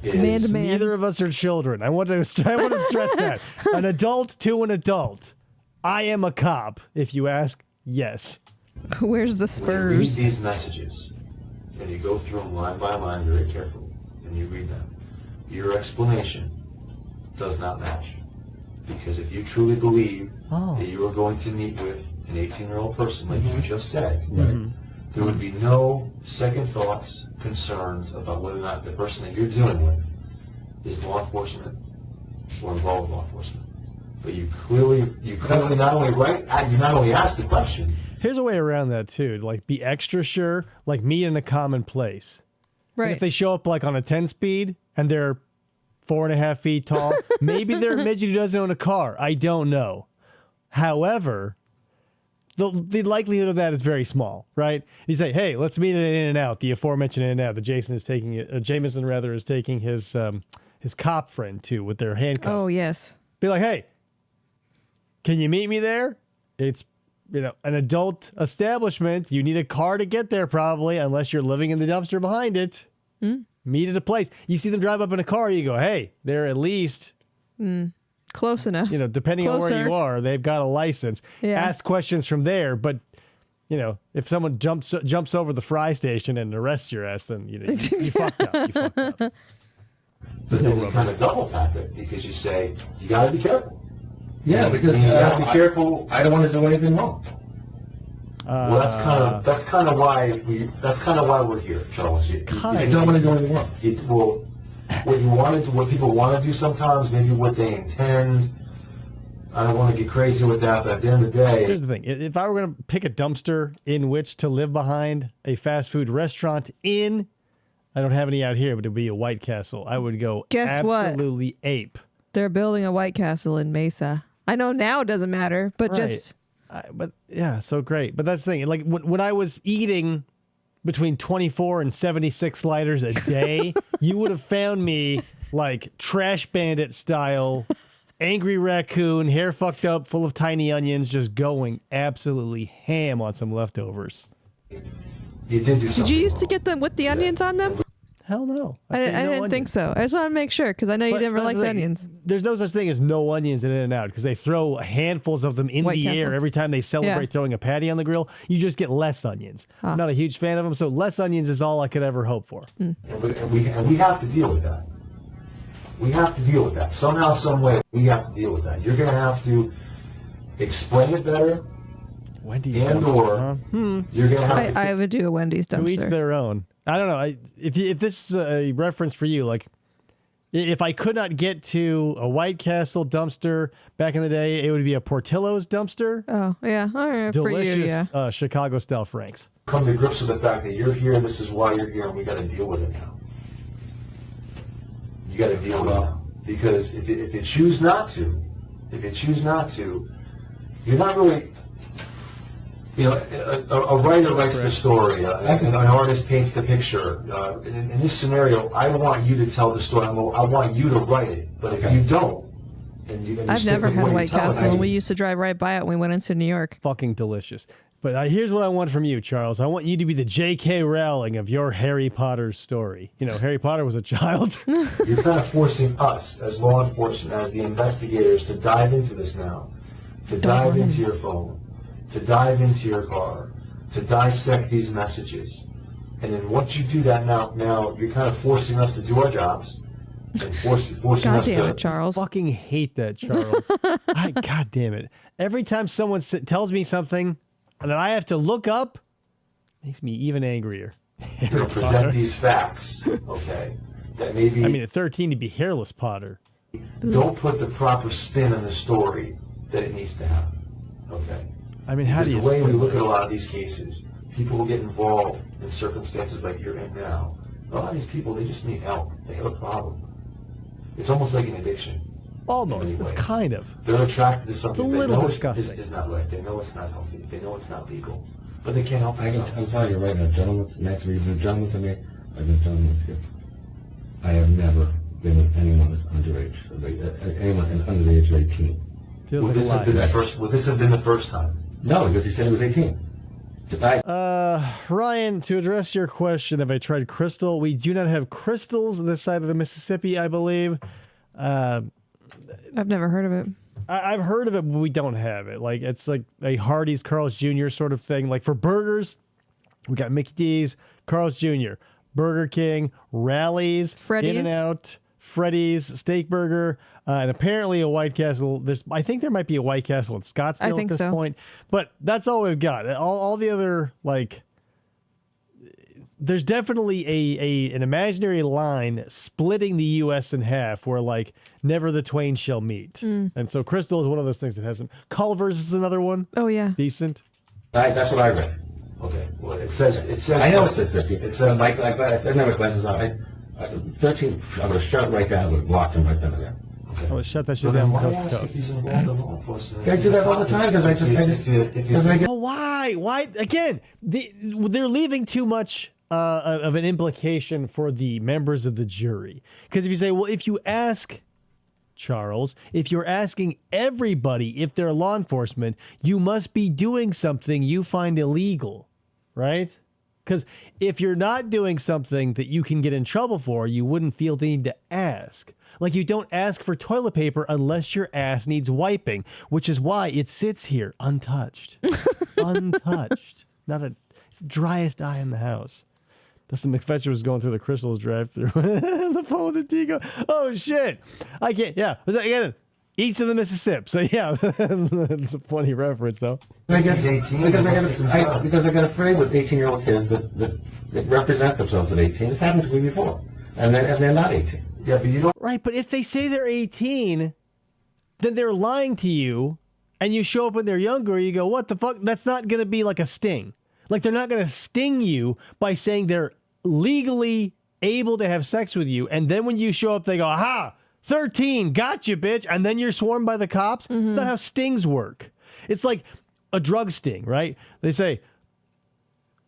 Man to man. Neither of us are children. I want to stress that. An adult to an adult. I am a cop, if you ask. Yes. Where's the When you read Spurs? these messages, and you go through them line by line very carefully, and you read them, your explanation does not match. Because if you truly believed that you were going to meet with an 18-year-old person, like you just said, there would be no second thoughts, concerns about whether or not the person that you're dealing with is law enforcement or involved with law enforcement. But you clearly not only asked the question. Here's a way around that, too. Like, be extra sure, like meet in a common place. And Right. if they show up, like, on a 10-speed, and they're 4.5 feet tall, maybe they're a midget who doesn't own a car. I don't know. However, the likelihood of that is very small, right? You say, hey, let's meet at In-N-Out, the aforementioned In-N-Out that Jameson is taking his cop friend to with their handcuffs. Oh, yes. Be like, hey, can you meet me there? It's, an adult establishment. You need a car to get there probably, unless you're living in the dumpster behind it. Meet at a place. You see them drive up in a car, you go, hey, they're at least, Close enough. depending on where Closer. you are, they've got a license. Yeah. Ask questions from there, but if someone jumps over the fry station and arrests your ass, then you fucked up. You fucked up. But then you kind of double tap it because you say, you got to be careful. Yeah, because You got to be careful. I don't want to do anything wrong. Well, that's kind of why we're here, Charles. I don't want to do anything wrong. What people want to do sometimes, maybe what they intend. I don't want to get crazy with that, but at the end of the day, Here's the thing. If I were going to pick a dumpster in which to live behind a fast food restaurant I don't have any out here, but it would be a White Castle. I would go Guess what? absolutely ape. They're building a White Castle in Mesa. I know now it doesn't matter, but Right. just But yeah, so great. But that's the thing. Like when I was eating between 24 and 76 sliders a day, you would have found me like Trash Bandit style, angry raccoon, hair fucked up, full of tiny onions, just going absolutely ham on some leftovers. you did do something did you used to wrong. get them with the onions on them? Hell no. I didn't think so. I just want to make sure because I know you But never that's liked the the thing. onions. There's no such thing as no onions in In-N-Out because they throw handfuls of them in White the Castle. air every time they celebrate Yeah. throwing a patty on the grill. You just get less onions. I'm not a huge fan of them, so less onions is all I could ever hope for. And we have to deal with that. We have to deal with that. Somehow, some way, we have to deal with that. You're going to have to explain it better, Wendy's and dumpster, or huh? you're going to have to... I would do a Wendy's To each dumpster. their own. I don't know. If this is a reference for you, like if I could not get to a White Castle dumpster back in the day, it would be a Portillo's dumpster. Oh, yeah. All right. For Delicious you, yeah. Chicago style Franks. come to grips with the fact that you're here, this is why you're here, and we got to deal with it now. You got to deal with it now. Because if you choose not to, you're not really, a writer writes the story, an artist paints the picture. In this scenario, I want you to tell the story. I want you to write it. But if you don't, and you I've stick never with had what a you're White telling Castle, and me, we used to drive right by it when we went into New York. Fucking delicious. But here's what I want from you, Charles. I want you to be the J.K. Rowling of your Harry Potter story. Harry Potter was a child. You're kind of forcing us, as law enforcement, as the investigators, to dive into this now. To dive into your phone. To dive into your car. To dissect these messages. And then once you do that now you're kind of forcing us to do our jobs. And forcing God us damn to... it, Charles. Fucking hate that, Charles. God damn it. Every time someone tells me something that I have to look up, makes me even angrier. You're going to present these facts, okay, that maybe... I mean, at 13 to be hairless Potter. Don't put the proper spin on the story that it needs to have, okay? I mean, how do you Because the way we spin look at this? a lot of these cases, people will get involved in circumstances like you're in now. A lot of these people, they just need help. They have a problem. It's almost like an addiction. Almost. in many It's ways. kind of. They're attracted to something It's a they little know disgusting. is not right. They know it's not healthy. They know it's not legal. But they can't help I'm themselves. telling you right now, gentlemen, next week, you've been a gentleman to me, I've been a gentleman with you. I have never been with anyone that's underage, anyone under the age of 18. Feels Would like a this have been the lie. first? Would this have been the first time? No, because he said he was 18. Ryan, to address your question, have I tried crystal? We do not have crystals this side of the Mississippi, I believe. I've never heard of it. I've heard of it, but we don't have it. Like, it's like a Hardee's, Carl's Jr. sort of thing. Like for burgers, we got Mickey D's, Carl's Jr., Burger King, Rally's, Freddy's. In-N-Out, Freddy's, Steak Burger, and apparently a White Castle. I think there might be a White Castle in Scottsdale I think at this so. point. But that's all we've got. All the other, like... There's definitely an imaginary line splitting the U.S. in half where, like, never the twain shall meet. And so Crystal is one of those things that hasn't. Culver's is another one. Oh yeah. Decent. That's what I read. Okay. Well, it says. I know it says 13. It says. Mike, I didn't have my glasses on. 13, I'm going to shut it right down. I would have blocked him right then and there. Okay. I would shut that So shit then down why coast to ask if coast. he's involved in law enforcement? I do that all the time because I just because I get. Oh, why? Why? Again, they're leaving too much of an implication for the members of the jury. Because if you say, well, if you ask Charles, if you're asking everybody if they're law enforcement, you must be doing something you find illegal, right? Because if you're not doing something that you can get in trouble for, you wouldn't feel the need to ask. Like you don't ask for toilet paper unless your ass needs wiping, which is why it sits here untouched. Untouched. Not a it's the driest eye in the house. Dustin McFetcher was going through the Crystals drive-thru. The phone with the Tico. Oh shit! I can't. Yeah, was that again? East of the Mississippi. So yeah, that's a funny reference though. I get, He's 18, because what's I got afraid with 18-year-old kids that represent themselves at 18. It's happened to me before, and they're not 18. Yeah, but you don't. Right, but if they say they're 18, then they're lying to you, and you show up when they're younger. You go, what the fuck? That's not gonna be like a sting. Like they're not gonna sting you by saying they're legally able to have sex with you, and then when you show up, they go, aha, 13, gotcha, bitch, and then you're swarmed by the cops. It's not how stings work. It's like a drug sting, right? They say,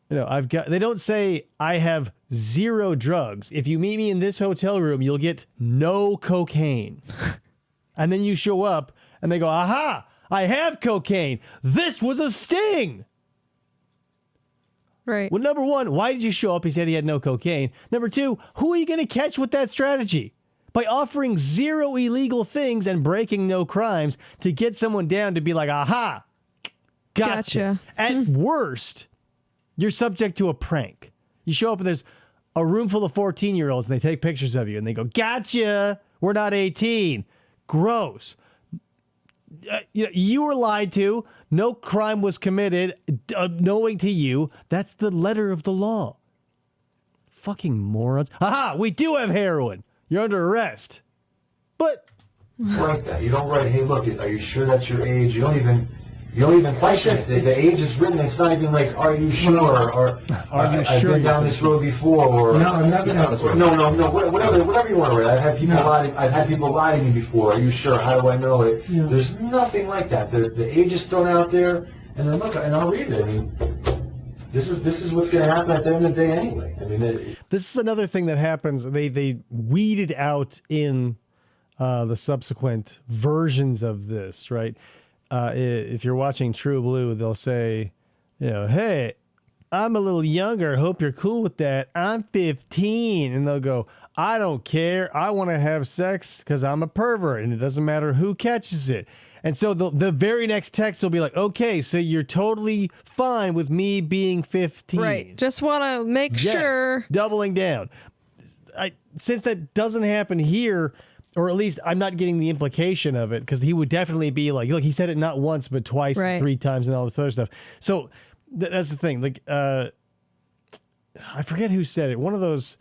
you know, they don't say I have 0 drugs. If you meet me in this hotel room, you'll get no cocaine. And then you show up and they go, aha, I have cocaine. This was a sting. Right. Well, number one, why did you show up? He said he had no cocaine. Number two, who are you going to catch with that strategy? By offering 0 illegal things and breaking no crimes to get someone down to be like, aha, gotcha. At worst, you're subject to a prank. You show up and there's a room full of 14-year-olds and they take pictures of you and they go, gotcha, we're not 18. Gross. You were lied to. No crime was committed. Knowing to you, that's the letter of the law. Fucking morons. Aha, we do have heroin. You're under arrest. But write that. You don't write, hey, look, are you sure that's your age? You don't even question it. The age is written. It's not even like, are you sure? Or Are you I've sure been down this road before. Or No, I've not been down this road. No. Whatever you want to write. I've had people lie to me before. Are you sure? How do I know it? Yeah. There's nothing like that. The age is thrown out there, and then look, and I'll read it. I mean, this is what's going to happen at the end of the day anyway. I mean, this is another thing that happens. They weeded out in the subsequent versions of this, right? If you're watching True Blue, they'll say, you know, hey, I'm a little younger. Hope you're cool with that. I'm 15. And they'll go, I don't care. I want to have sex because I'm a pervert and it doesn't matter who catches it. And so the very next text will be like, okay, so you're totally fine with me being 15. Right. Just want to make Yes, sure. doubling down. Since that doesn't happen here, or at least I'm not getting the implication of it, because he would definitely be like, look, he said it not once, but twice, Right. 3 times, and all this other stuff. So that's the thing. Like, I forget who said it. One of those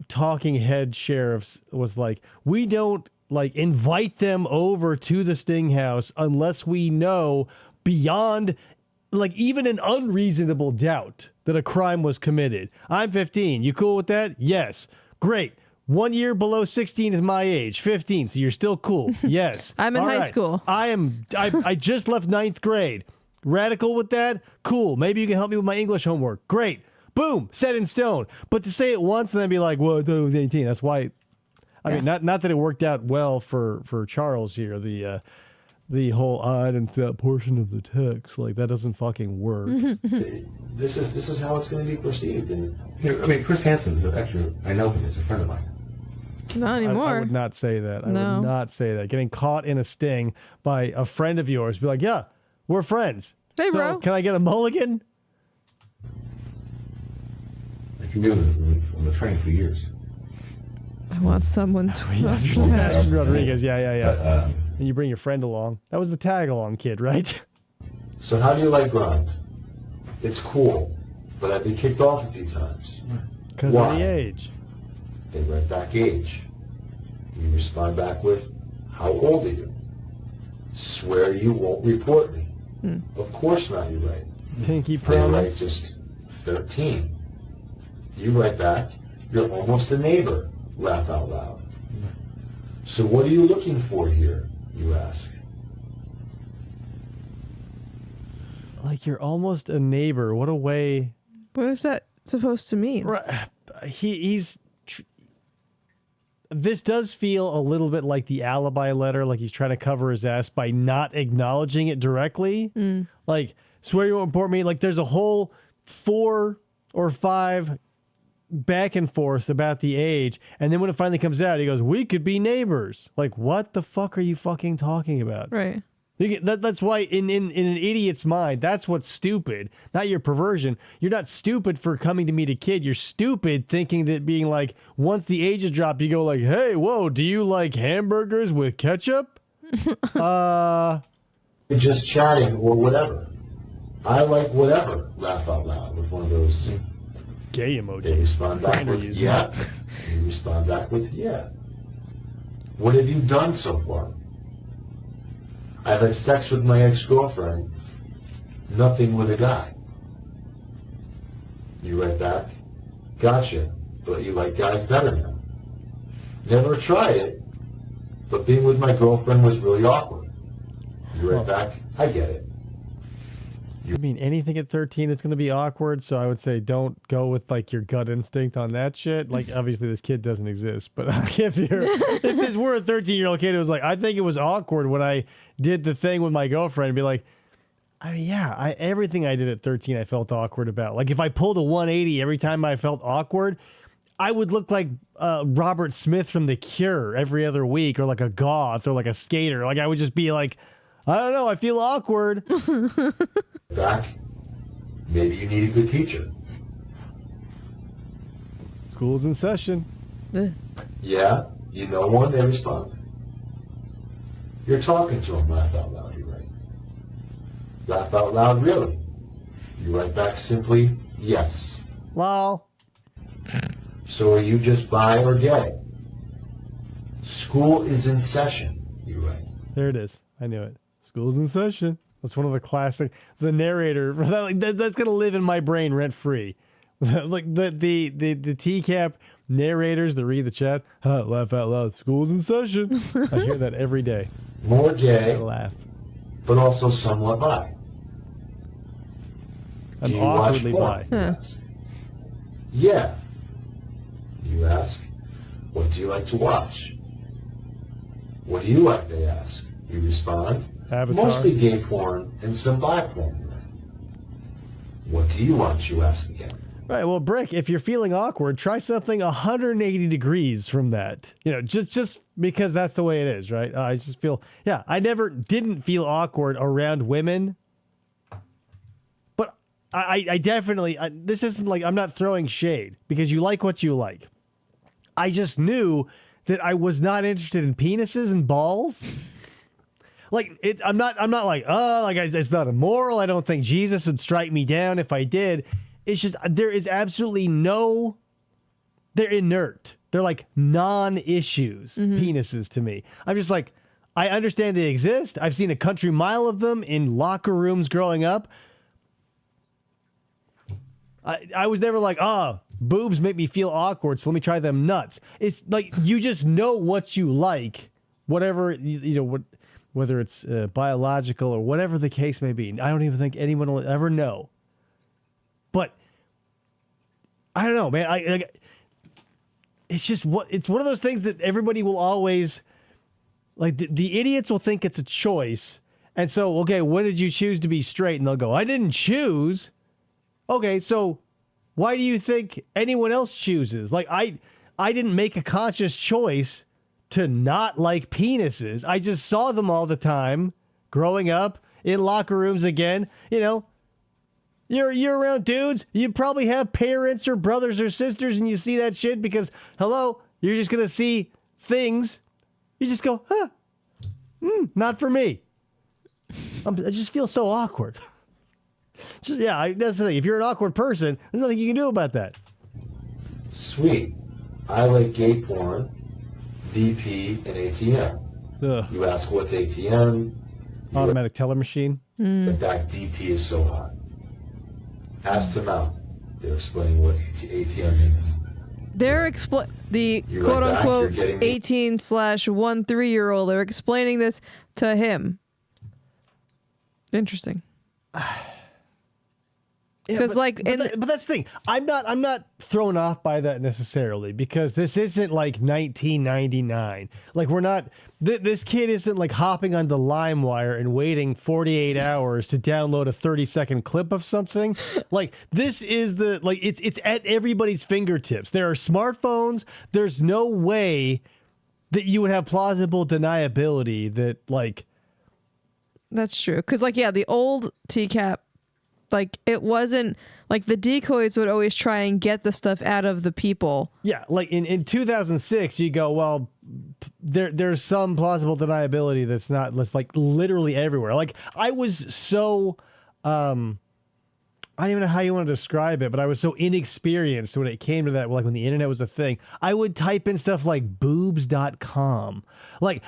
talking head sheriffs was like, we don't like invite them over to the Sting House unless we know beyond like even an unreasonable doubt that a crime was committed. I'm 15. You cool with that? Yes. Great. 1 year below 16 is my age. 15. So you're still cool. Yes. I'm in All high school. I just left 9th grade. Radical with that? Cool. Maybe you can help me with my English homework. Great. Boom. Set in stone. But to say it once and then be like, well, I thought it was 18. That's why. I mean, not that it worked out well for Charles here. The whole I didn't see that portion of the text, like that doesn't fucking work. This is how it's going to be perceived. And I mean, Chris Hansen is actually, I know him, he's a friend of mine. Not anymore. I would not say that. I No. would not say that. Getting caught in a sting by a friend of yours, be like, yeah, we're friends. Hey, so bro. Can I get a mulligan? I can do it on the train for years. I want someone to. Yeah, you're Sebastian Rodriguez. Yeah. But, And you bring your friend along. That was the tag along kid, right? So how do you like grind? It's cool, but I've been kicked off a few times. Because of Why? the age. They write back age. You respond back with, how old are you? Swear you won't report me. Of course not, you write. Pinky They write promise. just 13. You write back, you're almost a neighbor. Laugh out loud. So what are you looking for here, you ask? Like you're almost a neighbor. What a way. What is that supposed to mean? Right. This does feel a little bit like the alibi letter, like he's trying to cover his ass by not acknowledging it directly. Like, swear you won't report me. Like, there's a whole 4 or 5 back and forth about the age, and then when it finally comes out, he goes, "We could be neighbors." Like, what the fuck are you fucking talking about? Right. That's why in an idiot's mind, that's what's stupid, not your perversion. You're not stupid for coming to meet a kid. You're stupid thinking that being like, once the age is dropped, you go like, hey, whoa, do you like hamburgers with ketchup? Just chatting or whatever. I like whatever. Laugh out loud with one of those. Gay They emojis. respond back Grindr with, uses. yeah. You respond back with, yeah. What have you done so far? I've had sex with my ex-girlfriend. Nothing with a guy. You write back, gotcha, but you like guys better now. Never tried it, but being with my girlfriend was really awkward. You write back, I get it. I mean, anything at 13 is going to be awkward, so I would say don't go with like your gut instinct on that shit. Like, obviously, this kid doesn't exist, but if this were a 13-year-old kid, it was like, I think it was awkward when I did the thing with my girlfriend, be like, I mean, yeah, everything I did at 13, I felt awkward about. Like, if I pulled a 180 every time I felt awkward, I would look like Robert Smith from The Cure every other week, or like a goth, or like a skater. Like, I would just be like, I don't know, I feel awkward. Back, maybe you need a good teacher. School's in session. Yeah, you know one, they respond. You're talking to them, laugh out loud, you write. Laugh out loud, really? You write back simply, yes. Lol. So are you just bi or gay? School is in session, you write. There it is. I knew it. School's in session. That's one of the classic. The narrator that's gonna live in my brain rent free. Like the TCAP narrators that read the chat. Laugh out loud. School's in session. I hear that every day. More I gay, laugh. but also somewhat bi. I'm Do you watch awkwardly porn? bi. You ask. Yeah. You ask, what do you like to watch? What do you like, they ask. You respond, Avatar. mostly gay porn and some bi porn. What do you want, you ask again. Right. Well, Brick, if you're feeling awkward, try something 180 degrees from that. You know, just because that's the way it is, right? I just feel, yeah, I never didn't feel awkward around women. But I definitely, this isn't like, I'm not throwing shade because you like what you like. I just knew that I was not interested in penises and balls. Like I'm not like, oh, like it's not immoral. I don't think Jesus would strike me down if I did. it's just there is absolutely no. They're inert. They're like non-issues, penises to me. I'm just like, I understand they exist. I've seen a country mile of them in locker rooms growing up. I was never like, boobs make me feel awkward, so let me try them nuts. It's like you just know what you like, whatever, whether it's biological or whatever the case may be. I don't even think anyone will ever know. But I don't know, man. It's just it's one of those things that everybody will always like. The idiots will think it's a choice, and so okay, when did you choose to be straight? And they'll go, I didn't choose. Okay, so why do you think anyone else chooses? Like I didn't make a conscious choice to not like penises. I just saw them all the time growing up in locker rooms again. You're around dudes. You probably have parents or brothers or sisters, and you see that shit because, hello, you're just going to see things. You just go, not for me. I just feel so awkward. That's the thing. If you're an awkward person, there's nothing you can do about that. Sweet. I like gay porn, DP, and ATM. Ugh. You ask what's ATM? Automatic teller machine. In fact, DP is so hot. Ass to mouth. They're explaining what ATM means. They're the You're quote right back, unquote you're getting me. 18/13-year-old. They're explaining this to him. Interesting. Because but that's the thing. I'm not thrown off by that necessarily because this isn't like 1999. Like we're not. This kid isn't like hopping onto LimeWire and waiting 48 hours to download a 30-second clip of something. Like this is it's at everybody's fingertips. There are smartphones. There's no way that you would have plausible deniability that like. That's true. Because the old TCAP. It wasn't like the decoys would always try and get the stuff out of the people. Yeah, like in 2006, you go, well, there's some plausible deniability that's not like literally everywhere. Like I was so, I don't even know how you want to describe it, but I was so inexperienced when it came to that, like when the internet was a thing. I would type in stuff like boobs.com.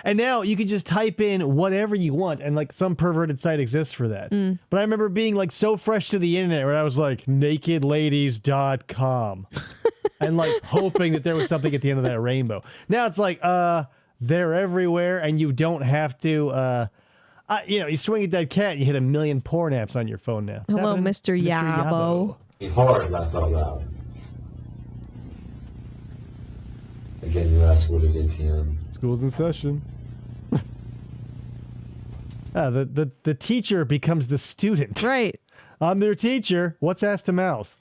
And now you can just type in whatever you want and like some perverted site exists for that. But I remember being like so fresh to the internet where I was like nakedladies.com and like hoping that there was something at the end of that rainbow. Now it's like, they're everywhere and you don't have to, you swing a dead cat and you hit 1 million porn apps on your phone now. Hello, Mr. Yabo. Be hard, laugh out loud. Again, you ask what is ATM. School's in session. The teacher becomes the student. Right. I'm their teacher. What's ass to mouth?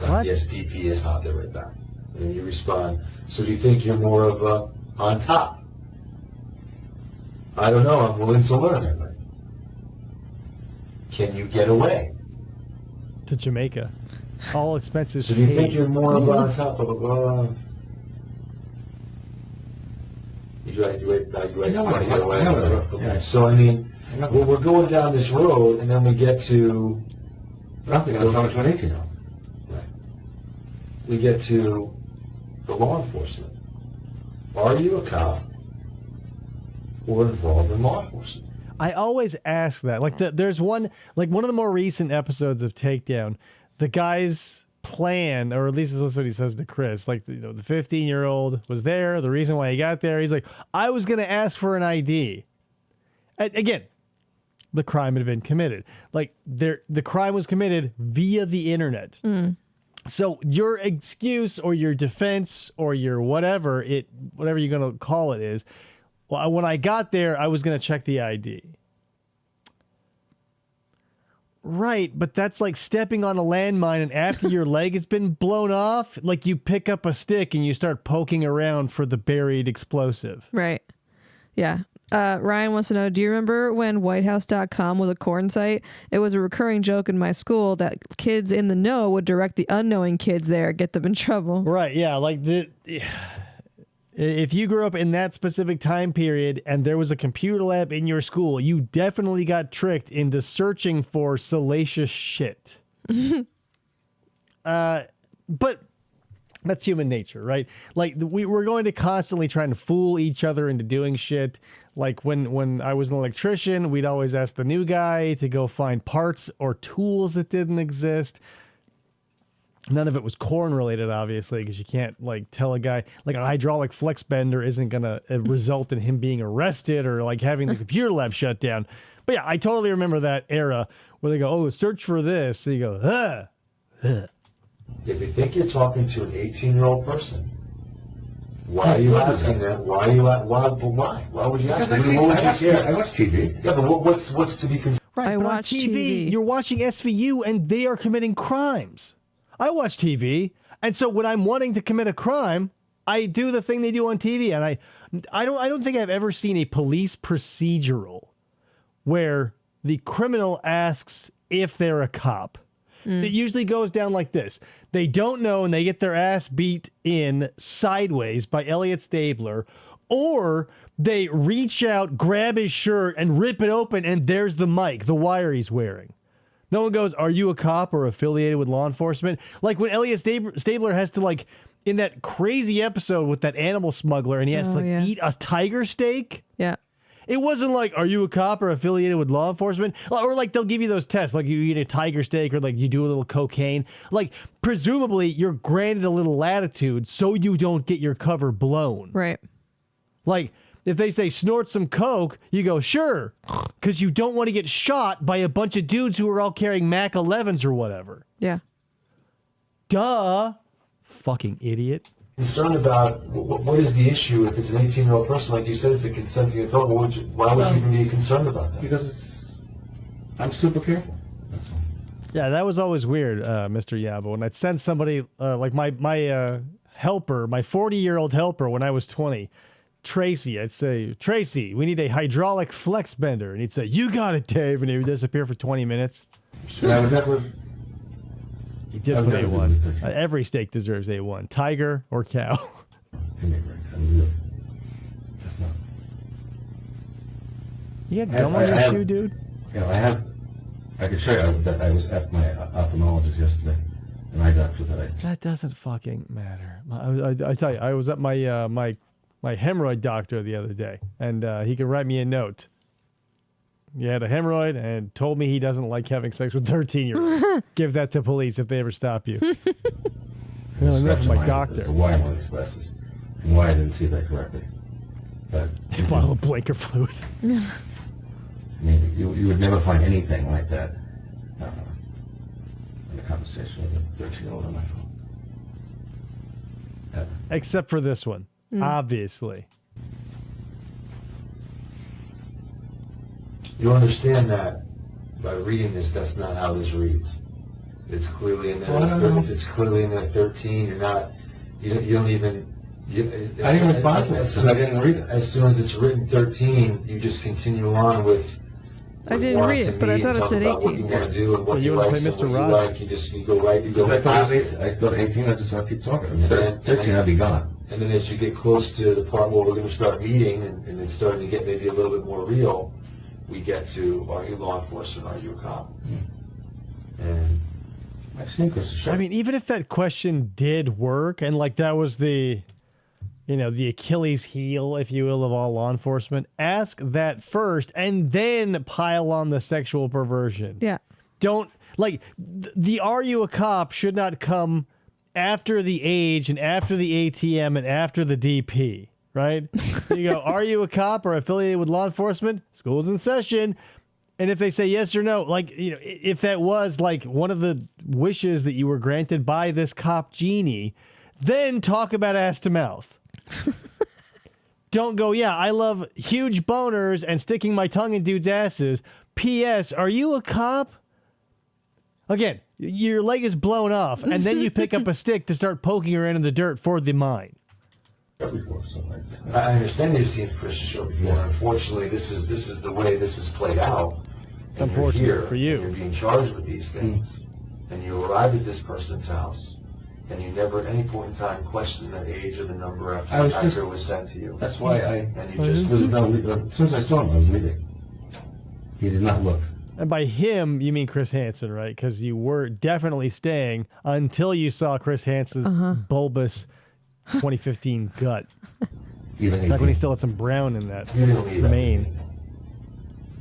What? Yes, DP is hot. They're right back. And then you respond, so do you think you're more of a on top? I don't know. I'm willing to learn it. Can you get away? To Jamaica. All expenses So do you paid. think you're more of on top of a... You want to get away? Okay. So, I mean, we're going down this road, and then we get to... I don't think I was on 28, you know. Right. We get to the law enforcement. Are you a cop or involved in law enforcement? I always ask that. There's one of the more recent episodes of Takedown, the guy's plan, or at least that's what he says to Chris, the 15-year-old was there. The reason why he got there, he's like, I was going to ask for an ID. Again, the crime had been committed. The crime was committed via the internet. So your excuse or your defense or your whatever you're going to call it is, well, when I got there, I was going to check the ID. Right, but that's like stepping on a landmine and after your leg has been blown off, you pick up a stick and you start poking around for the buried explosive. Right. Yeah. Ryan wants to know, do you remember when whitehouse.com was a corn site? It was a recurring joke in my school that kids in the know would direct the unknowing kids there, get them in trouble. Right, yeah, if you grew up in that specific time period and there was a computer lab in your school, you definitely got tricked into searching for salacious shit. but that's human nature, right? Like we're going to constantly trying to fool each other into doing shit. Like when I was an electrician, we'd always ask the new guy to go find parts or tools that didn't exist. None of it was corn related, obviously, because you can't like tell a guy like a hydraulic flex bender isn't going to result in him being arrested or like having the computer lab shut down. But yeah, I totally remember that era where they go, "Oh, search for this." So you go, If you think you're talking to an 18-year-old person, why are you asking that? Why would you ask that? I watch TV. Yeah, but what's to be considered? Right, I but on watch TV, TV. you're watching SVU and they are committing crimes. I watch TV, and so when I'm wanting to commit a crime, I do the thing they do on TV, and I don't think I've ever seen a police procedural where the criminal asks if they're a cop. It usually goes down like this. They don't know and they get their ass beat in sideways by Elliot Stabler, or they reach out, grab his shirt, and rip it open, and there's the mic, the wire he's wearing. No one goes, "Are you a cop or affiliated with law enforcement?" Like when Elliot Stabler has to like, in that crazy episode with that animal smuggler, and he has to like eat a tiger steak. Yeah. It wasn't like, "Are you a cop or affiliated with law enforcement?" Or like they'll give you those tests, like you eat a tiger steak or like you do a little cocaine. Like presumably you're granted a little latitude so you don't get your cover blown. Right. Like if they say snort some coke, you go, "Sure," because you don't want to get shot by a bunch of dudes who are all carrying Mac 11s or whatever. Yeah. Duh. Fucking idiot. Concerned about what is the issue if it's an 18-year-old person? Like you said, it's a consenting adult. Why would you even be concerned about that? Because I'm super careful. That's all. Yeah, that was always weird, Mr. Yabo. When I'd send somebody, like my helper, my 40-year-old helper when I was 20, Tracy, I'd say, "Tracy, we need a hydraulic flex bender." And he'd say, "You got it, Dave." And he would disappear for 20 minutes. And I would never. He did put A1. Every steak deserves A1. Tiger or cow. That's not. You got gum on your shoe, dude? You know, I could show you that I was at my ophthalmologist yesterday, an eye doctor that That doesn't fucking matter. I tell you, I was at my my hemorrhoid doctor the other day, and he could write me a note. You had a hemorrhoid and told me he doesn't like having sex with 13-year-olds. Give that to police if they ever stop you. Well, enough of my doctor. Why I'm wearing these glasses and why I didn't see that correctly. But A bottle of blinker fluid. I mean, you would never find anything like that in a conversation with a 13-year-old on my phone. Ever. Except for this one, obviously. You understand that by reading this, that's not how this reads. It's clearly in there. It's clearly in there. 13. You're not. You don't even. I didn't respond to it because I didn't read it. As soon as it's written 13, you just continue on with. I didn't read it, but I thought it said 18. What you want to do and what you you want like. to play Mr. You Rogers. you go right. You go I thought past it was 18. I thought 18. I just have to keep talking. I mean, And 13, I'd be gone. And then as you get close to the part where we're going to start meeting, and it's starting to get maybe a little bit more real, we get to, are you law enforcement, are you a cop? And I've seen Chris show. I mean, even if that question did work, and like that was the, the Achilles heel, if you will, of all law enforcement, ask that first and then pile on the sexual perversion. Yeah. Don't, like, the "are you a cop" should not come after the age and after the ATM and after the DP, right? You go, "Are you a cop or affiliated with law enforcement? School's in session." And if they say yes or no, like, if that was like one of the wishes that you were granted by this cop genie, then talk about ass to mouth. Don't go, "Yeah, I love huge boners and sticking my tongue in dudes' asses. P.S. Are you a cop?" Again, your leg is blown off, and then you pick up a stick to start poking around in the dirt for the mine. Before, so I understand you've seen Chris's show before. Unfortunately, this is the way this is played out. And Unfortunately you're here, for you. and you're being charged with these things, and you arrived at this person's house, and you never at any point in time questioned the age or the number after it was sent to you. That's why And you just as soon as I saw him, I was leaving. He did not look And by him, you mean Chris Hansen, right? Because you were definitely staying until you saw Chris Hansen's bulbous 2015 gut. Even Like when he still had some brown in that You didn't leave. mane.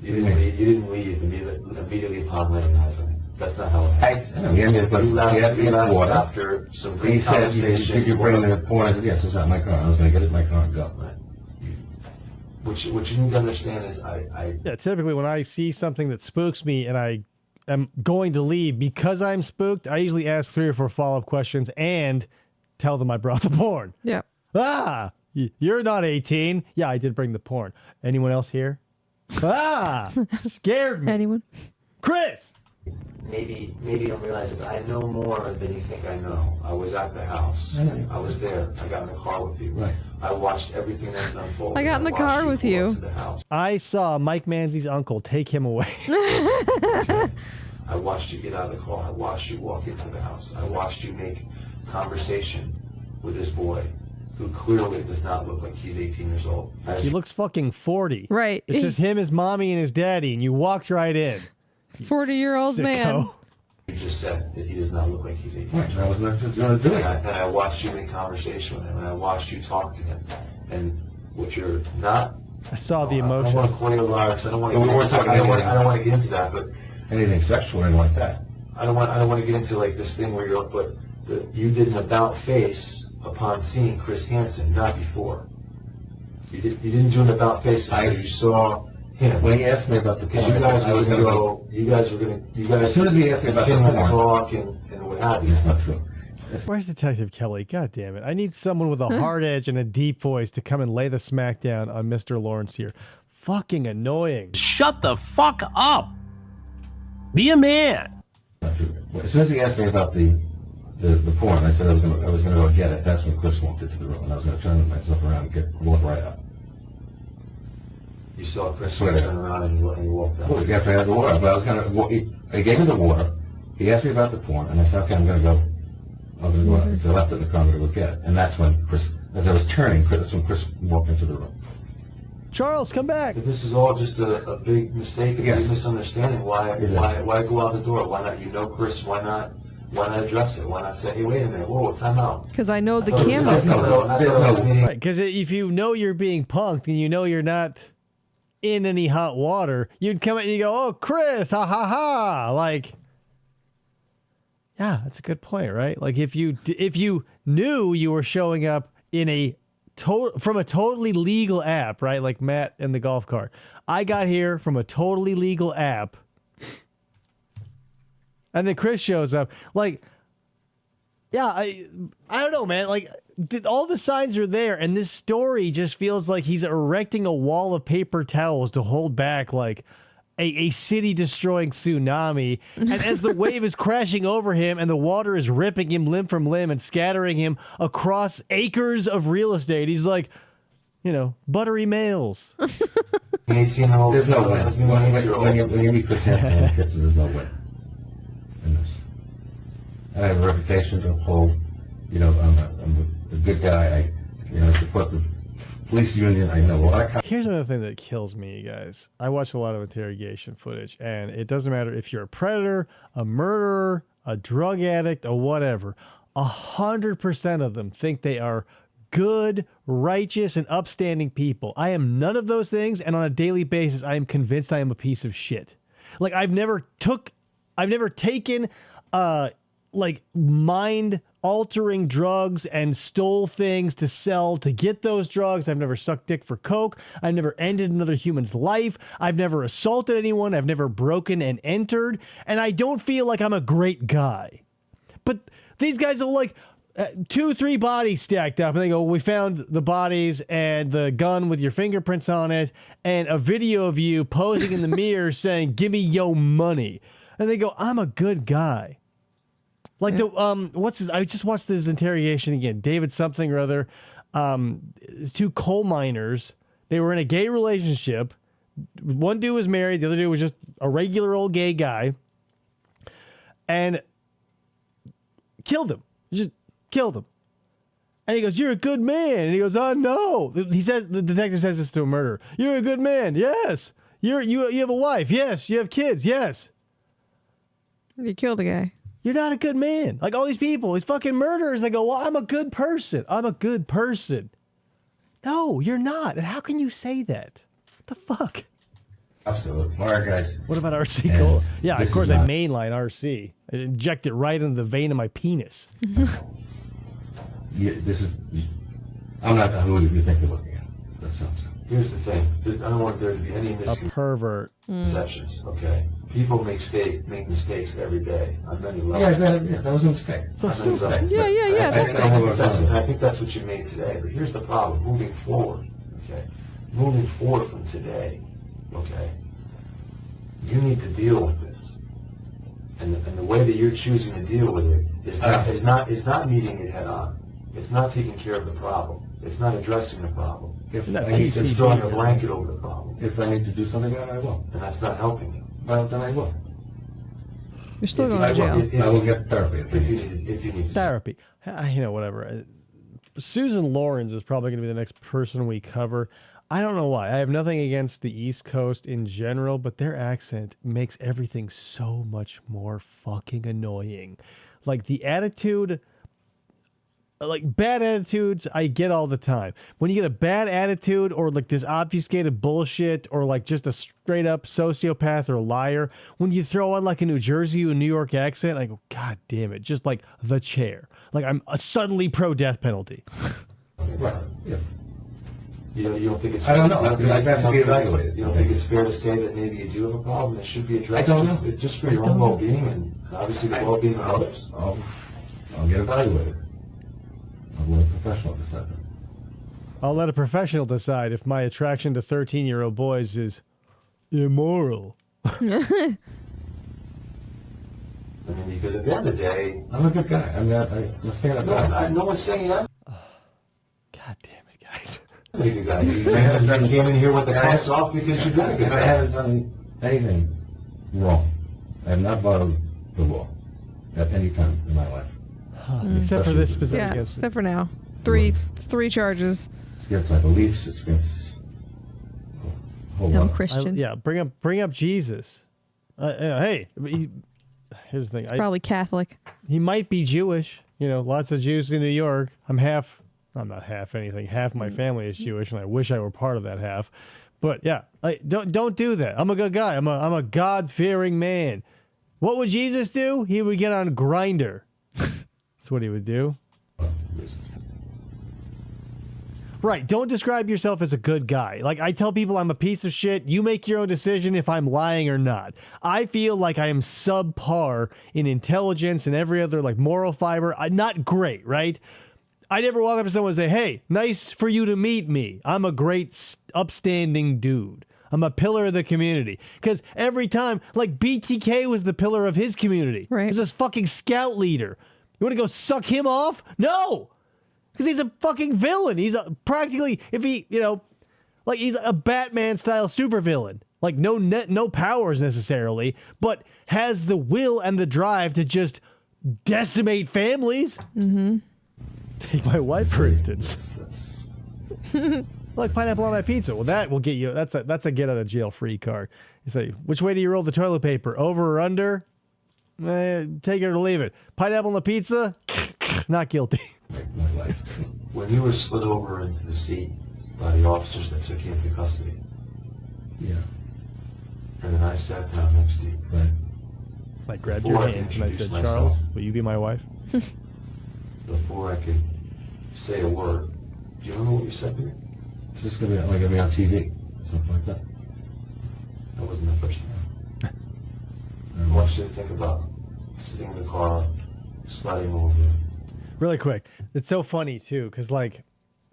You didn't leave immediately upon letting Hansen. That's not how it happened. You left water. after some He great said, conversation. you're bringing the porn. I said, yes, it's not my car. I was going to get it in my car and go. Right. What you need to understand is Yeah, typically when I see something that spooks me and I am going to leave because I'm spooked, I usually ask 3 or 4 follow-up questions and tell them I brought the porn. Yeah. Ah, you're not 18. Yeah, I did bring the porn. Anyone else here? Ah, scared me. Anyone? Chris! maybe you don't realize it, but I know more than you think I know. I was at the house. I was there. I got in the car with you. Right. I watched everything that unfolded. I got in the watched car you with pull you. up to the house. I saw Mike Manzi's uncle take him away. I watched you get out of the car. I watched you walk into the house. I watched you make conversation with this boy who clearly does not look like he's 18 years old. He looks fucking 40. Right. It's just him, his mommy, and his daddy, and you walked right in. 40-year-old man. Sicko. You just said that he does not look like he's 18 Right, years I old. was not going to do And it. I watched you make conversation with him, and I watched you talk to him. And what you're not... I saw the I don't want emotions. to call you a liar, 'cause I don't want But we weren't talking about I don't want to get into that, but Anything sexual or anything like that. I don't want to get into like this thing where you're, but you did an about face upon seeing Chris Hansen, not before. You didn't do an about face until you saw him. When he asked me about the porn, Because you guys I was going to go. you guys As soon as he asked me about the continue to porn. talk and what have you. That's not true. Where's Detective Kelly? God damn it. I need someone with a hard edge and a deep voice to come and lay the smack down on Mr. Lawrence here. Fucking annoying. Shut the fuck up. Be a man. Not true. As soon as he asked me about the porn, I said I was going to go get it. That's when Chris walked into the room, and I was going to turn myself around and walk right out. You saw Chris Swear to turn around and you walked out. Well, after I had the water, but I was going to. I gave him the water. He asked me about the porn, and I said, "Okay, I'm going to go. I'm going to go out." So I left it in the car. I'm going to go get it, and that's when Chris, as I was turning, that's when Chris walked into the room. Charles, come back. But this is all just a big mistake, a Yes. big misunderstanding. Why It is. why go out the door? Why not? You know Chris. Why not address it? Why not say, hey, wait a minute, whoa, time out? Because I know the I thought it was- camera's I thought coming. it was- I thought it was meeting- Right, because if you know you're being punked and you know you're not in any hot water, you'd come in and you go, "Oh, Chris, ha ha ha!" Like, yeah, that's a good point, right? Like if you knew you were showing up in from a totally legal app, right? Like Matt and the golf cart. I got here from a totally legal app, and then Chris shows up. Like, yeah, I don't know, man. Like, all the signs are there, and this story just feels like he's erecting a wall of paper towels to hold back, like, a city-destroying tsunami. And as the wave is crashing over him and the water is ripping him limb from limb and scattering him across acres of real estate, he's like, buttery males. 18-year-old. There's no win. When you meet Chris Hansen in the kitchen, there's no win in this. And I have a reputation to uphold. I'm a good guy. I support the police union. I know a lot of. Here's another thing that kills me, you guys. I watch a lot of interrogation footage, and it doesn't matter if you're a predator, a murderer, a drug addict, or whatever. 100% of them think they are good, righteous, and upstanding people. I am none of those things, and on a daily basis, I am convinced I am a piece of shit. Like, I've never taken, mind-altering drugs and stole things to sell to get those drugs. I've never sucked dick for coke. I've never ended another human's life. I've never assaulted anyone. I've never broken and entered. And I don't feel like I'm a great guy. But these guys are like 2-3 bodies stacked up, and they go, "We found the bodies and the gun with your fingerprints on it and a video of you posing in the mirror saying, 'Give me your money.'" And they go, "I'm a good guy." Like I just watched this interrogation again. David something or other, 2 coal miners. They were in a gay relationship. One dude was married. The other dude was just a regular old gay guy, and killed him. Just killed him. And he goes, "You're a good man." And he goes, "Oh no." The detective says this to a murderer. "You're a good man." "Yes." You have a wife. Yes. You have kids. Yes. You killed a guy. You're not a good man. Like all these people, these fucking murderers, they go, well, I'm a good person. I'm a good person. No, you're not. And how can you say that? What the fuck? Absolutely. All right, guys. What about RC Cola? Yeah, this of course is I not- mainline RC. I inject it right into the vein of my penis. This is. I'm not who you think you're looking at. That sounds. Here's the thing. I don't want there to be any A pervert. misconceptions, okay? People make mistakes every day on many Yeah, levels. that was a mistake. So On many stupid. levels. Yeah. I think that's what you made today. But here's the problem. Moving forward, okay? Moving forward from today, okay? You need to deal with this. And the way that you're choosing to deal with it is not meeting it head on. It's not taking care of the problem. It's not addressing the problem. If Not I need TCB. It's throwing a blanket over the problem. if I need to do something about it, I will. And that's not helping you. Well, then I will. You're still If going I to jail. will- I will get therapy if I need to. If you need to. Therapy. Whatever. Susan Lawrence is probably going to be the next person we cover. I don't know why. I have nothing against the East Coast in general, but their accent makes everything so much more fucking annoying. Like the attitude, like bad attitudes, I get all the time. When you get a bad attitude or like this obfuscated bullshit or like just a straight up sociopath or a liar, when you throw on like a New Jersey or New York accent, I go, God damn it, just like the chair. Like I'm suddenly pro death penalty. Right. Yeah. You don't think it's? I don't know. you think I have to be it's- evaluated. You don't think it's fair to say that maybe you do have a problem that should be addressed? I don't know. Just for your own well-being and obviously the well-being of others. I'll get evaluated. I'll let a professional decide that. I'll let a professional decide if my attraction to 13-year-old boys is immoral. I mean, because at the end of the day, I'm a good guy. I'm a stand-up guy. no one's saying that. God damn it, guys. You're a good guy. You came in here with the class off because you're doing a good I guy. haven't done anything wrong. I have not violated the law at any time in my life. Except for this specific Yeah, incident. except for now. Three charges. It's against my beliefs. It's against a whole I'm lot. Christian. Yeah, bring up Jesus. Hey, here's the thing. Probably Catholic. He might be Jewish. You know, lots of Jews in New York. I'm not half anything. Half my family is Jewish, and I wish I were part of that half. But yeah, don't do that. I'm a good guy. I'm a God-fearing man. What would Jesus do? He would get on Grindr. That's what he would do. Right. Don't describe yourself as a good guy. Like I tell people I'm a piece of shit. You make your own decision if I'm lying or not. I feel like I am subpar in intelligence and every other like moral fiber. Not great, right? I never walk up to someone and say, hey, nice for you to meet me. I'm a great upstanding dude. I'm a pillar of the community. Because every time, like BTK was the pillar of his community. Right. He was this fucking scout leader. You want to go suck him off? No. Because he's a fucking villain. He's practically, if he, like he's a Batman-style supervillain. Like no powers necessarily, but has the will and the drive to just decimate families. Mm-hmm. Take my wife, for instance. Like pineapple on my pizza. Well, that will get you. That's a get out of jail free card. You say, which way do you roll the toilet paper? Over or under? Take it or leave it. Pineapple on the pizza? Not guilty. My life. When you were slid over into the seat by the officers that took you into custody, Yeah. and then I sat down next to you, Right. I grabbed Before your I hand and I said, introduce Charles, myself. will you be my wife? before I could say a word, do you remember what you said to me? Is this gonna be on TV? Something like that. That wasn't the first thing. I want you to think about sitting in the car, sliding over. Really quick. It's so funny, too, because, like,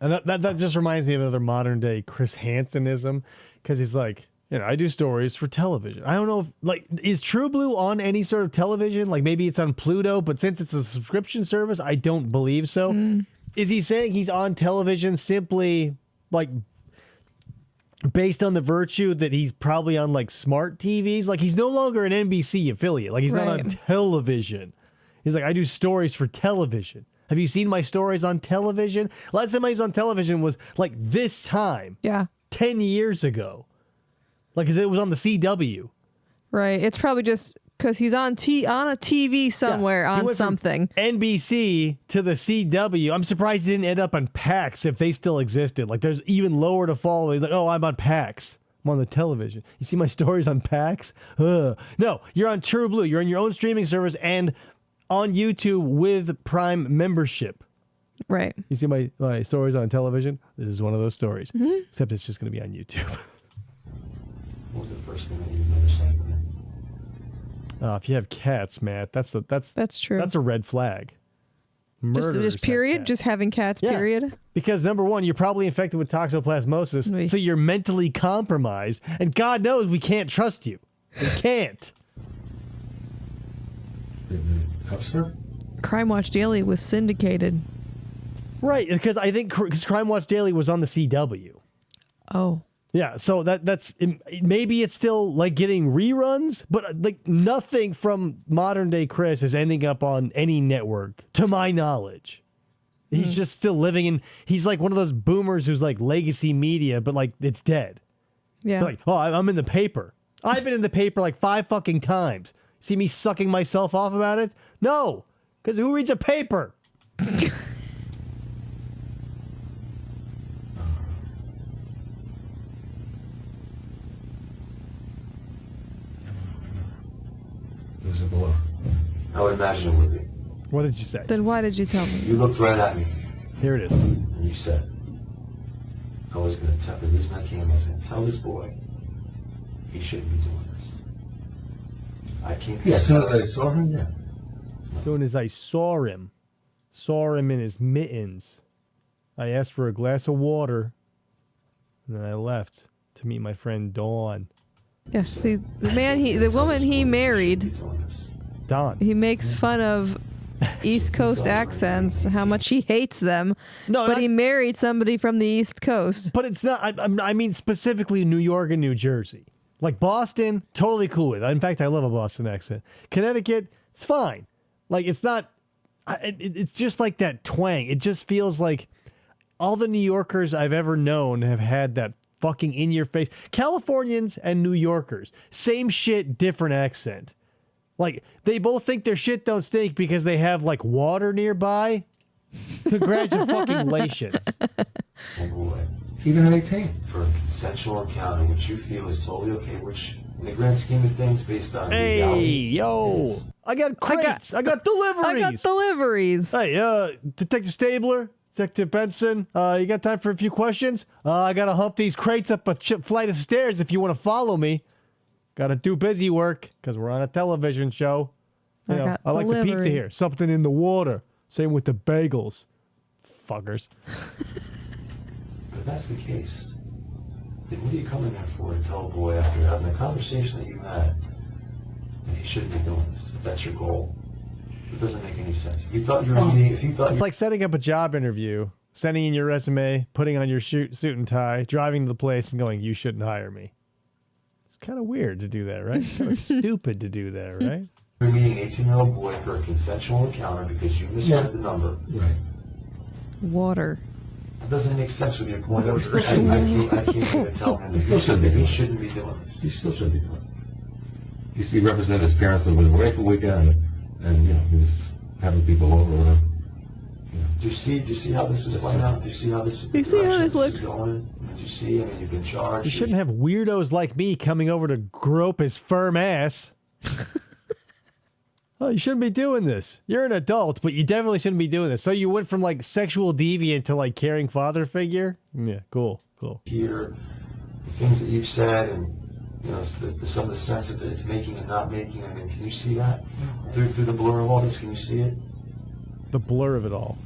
and that just reminds me of another modern day Chris Hansenism, because he's like, I do stories for television. I don't know if, like, is True Blue on any sort of television? Like, maybe it's on Pluto, but since it's a subscription service, I don't believe so. Is he saying he's on television simply, like, based on the virtue that he's probably on, like, smart TVs? Like, he's no longer an NBC affiliate. Like, he's not on Right. television. He's like, I do stories for television. Have you seen my stories on television? Last time I was on television was, like, this time. Yeah. 10 years ago. Like, 'cause it was on the CW. Right. It's probably just because he's on a TV somewhere He on went from something. NBC to the CW. I'm surprised he didn't end up on PAX if they still existed. Like, there's even lower to follow. He's like, oh, I'm on PAX. I'm on the television. You see my stories on PAX? No, you're on True Blue. You're on your own streaming service and on YouTube with Prime membership. Right. You see my stories on television? This is one of those stories. Except it's just going to be on YouTube. What was the first thing that you noticed? If you have cats, Matt, that's true. That's a red flag. Murderers Just have period? cats. Just having cats, Yeah. period? Because number one, you're probably infected with toxoplasmosis, Oui. so you're mentally compromised, and God knows we can't trust you. We can't. Officer? Crime Watch Daily was syndicated. Right, because I think Crime Watch Daily was on the CW. Oh. Yeah, so that's maybe it's still like getting reruns, but like nothing from modern day Chris is ending up on any network, to my knowledge. He's just still living in. He's like one of those boomers who's like legacy media, but like it's dead. Yeah. Like, oh, I'm in the paper. I've been in the paper like 5 fucking times. See me sucking myself off about it? No, because who reads a paper? It was a blow. I would imagine it would be. What did you say? Then why did you tell me? You looked right at me Here it is. and you said, I was going to tell, the reason I came, I was going to tell this boy he shouldn't be doing this. I came here. Yeah, as soon as I saw him, yeah. As soon as I saw him in his mittens, I asked for a glass of water, and then I left to meet my friend Dawn. Yeah, see, the woman he married, Dawn. he makes fun of East Coast accents, how much he hates them. No, but he married somebody from the East Coast. But it's not. I mean specifically New York and New Jersey. Like Boston, totally cool with. In fact, I love a Boston accent. Connecticut, it's fine. Like it's not. It's just like that twang. It just feels like all the New Yorkers I've ever known have had that fucking in your face. Californians and New Yorkers, same shit, different accent. Like they both think their shit don't stink because they have like water nearby. Congratulations. Oh boy. Even at 18. For a consensual encounter, which you feel is totally okay, which in the grand scheme of things, based on Hey, legality, yo. is. I got crates. I got deliveries. I got deliveries. Hey, Detective Stabler, Detective Benson, you got time for a few questions? I got to hump these crates up a flight of stairs if you want to follow me. Got to do busy work because we're on a television show. You know, got I like the pizza deliveries. here. Something in the water. Same with the bagels. Fuckers. But if that's the case, then what are you coming there for to tell a boy after having a conversation that you had that he shouldn't be doing this, if that's your goal? It doesn't make any sense. If you thought you were meeting, if you thought It's like setting up a job interview, sending in your resume, putting on your suit and tie, driving to the place and going, you shouldn't hire me. It's kind of weird to do that, right? Kind of stupid to do that, right? you're meeting an 18-year-old boy for a consensual encounter because you misread the number, Right. Water. it doesn't make sense with your point. I can't even tell him that he shouldn't be doing this. He still should be doing it. He used to be represented his parents and was away for the weekend and you know, he was having people over or whatever. Do you see how this is playing out? Do you see how this? You see how this looks? Is going? Do you see? I mean, you've been charged. You shouldn't have weirdos like me coming over to grope his firm ass. Oh, you shouldn't be doing this. You're an adult, but you definitely shouldn't be doing this. So you went from like sexual deviant to like caring father figure? Yeah, cool. Hear the things that you've said and, you know, some of the sense that it's making and not making. I mean, can you see that? Through the blur of all this, can you see it? The blur of it all.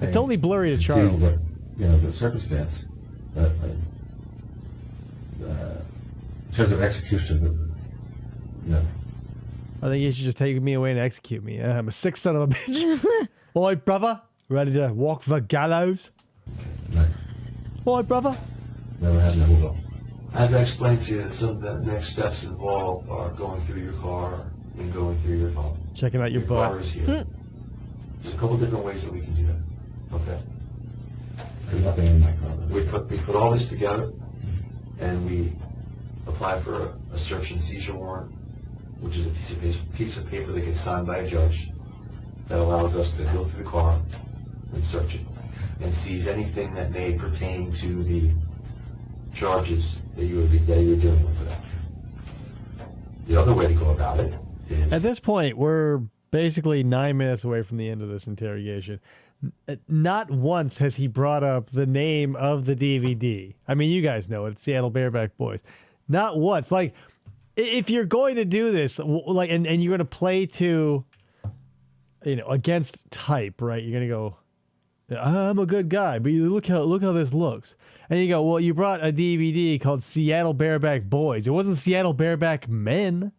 It's Hey, only blurry to see, Charles. but, you know, the circumstance, in terms of execution, no. I think you should just take me away and execute me. I'm a sick son of a bitch. Oi, brother. Ready to walk the gallows? Right. Oi, brother. Never had no goal. As I explained to you, some of the next steps involved are going through your car and going through your phone. Checking out your car butt. is here. There's a couple different ways that we can do that. Okay. There's nothing in my car. We put all this together, and we apply for a search and seizure warrant, which is a piece of paper that gets signed by a judge that allows us to go through the car and search it and seize anything that may pertain to the charges that you're dealing with today. The other way to go about it is... At this point, we're basically 9 minutes away from the end of this interrogation. Not once has he brought up the name of the DVD. I mean, you guys know it, Seattle Bareback Boys. Not once. Like, if you're going to do this, like, and you're going to play to, against type, right? You're going to go, I'm a good guy, but look how this looks. And you go, well, you brought a DVD called Seattle Bareback Boys. It wasn't Seattle Bareback Men,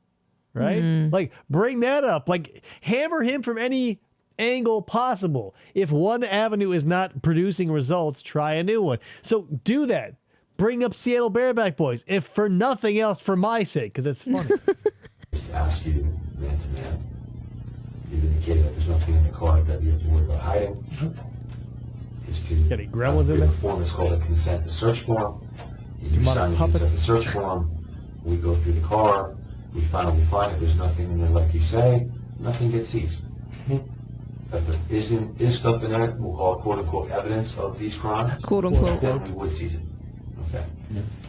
right? Like, bring that up. Like, hammer him from any angle possible. If one avenue is not producing results, try a new one. So do that. Bring up Seattle Bareback Boys, if for nothing else, for my sake, because it's funny. Just ask you, man to man, you've indicated that there's nothing in the car that you have to worry about hiding. Is to Got any gremlins in create there? a form that's called a consent to search form. You sign the puppets? consent to search form. We go through the car. We finally find if there's nothing in there, like you say, nothing gets seized. If there is stuff in there, we'll call it quote-unquote evidence of these crimes. Quote-unquote. Then we would seize it. Okay.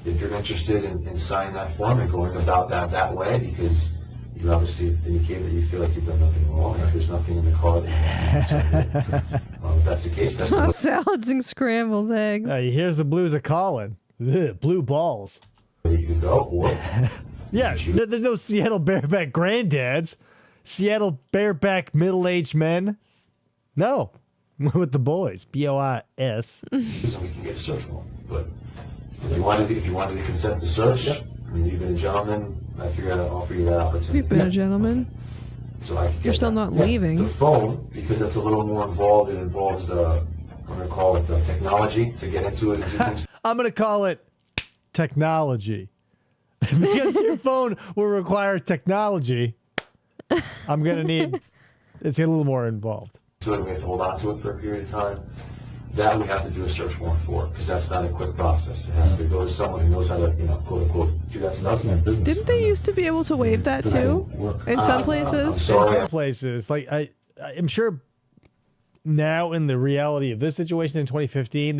If you're interested in signing that form and going about that way, because you obviously indicate that you feel like you've done nothing wrong, and if there's nothing in the car that if that's the case, that's the Salads and scrambled eggs. Here's the blues of Colin. Ugh, blue balls. way you can go. Or Yeah, there's no Seattle Bareback granddads. Seattle Bareback middle-aged men. No. With the boys. B-O-I-S. we can get a search warrant. But if you wanted to consent to search, I mean, you've been a gentleman. I figured I'd offer you that opportunity. You've been a gentleman. So I can You're get still that. not leaving. The phone, because that's a little more involved. It involves, I'm going to call it technology to get into it. And do things. I'm going to call it technology. Because your phone will require technology, I'm going to need, it's a little more involved. So we have to hold on to it for a period of time. That we have to do a search warrant for, because that's not a quick process. It has to go to someone who knows how to, quote unquote, do that stuff. Didn't they used to be able to waive that too? In some places? In some places, like I'm sure now in the reality of this situation in 2015,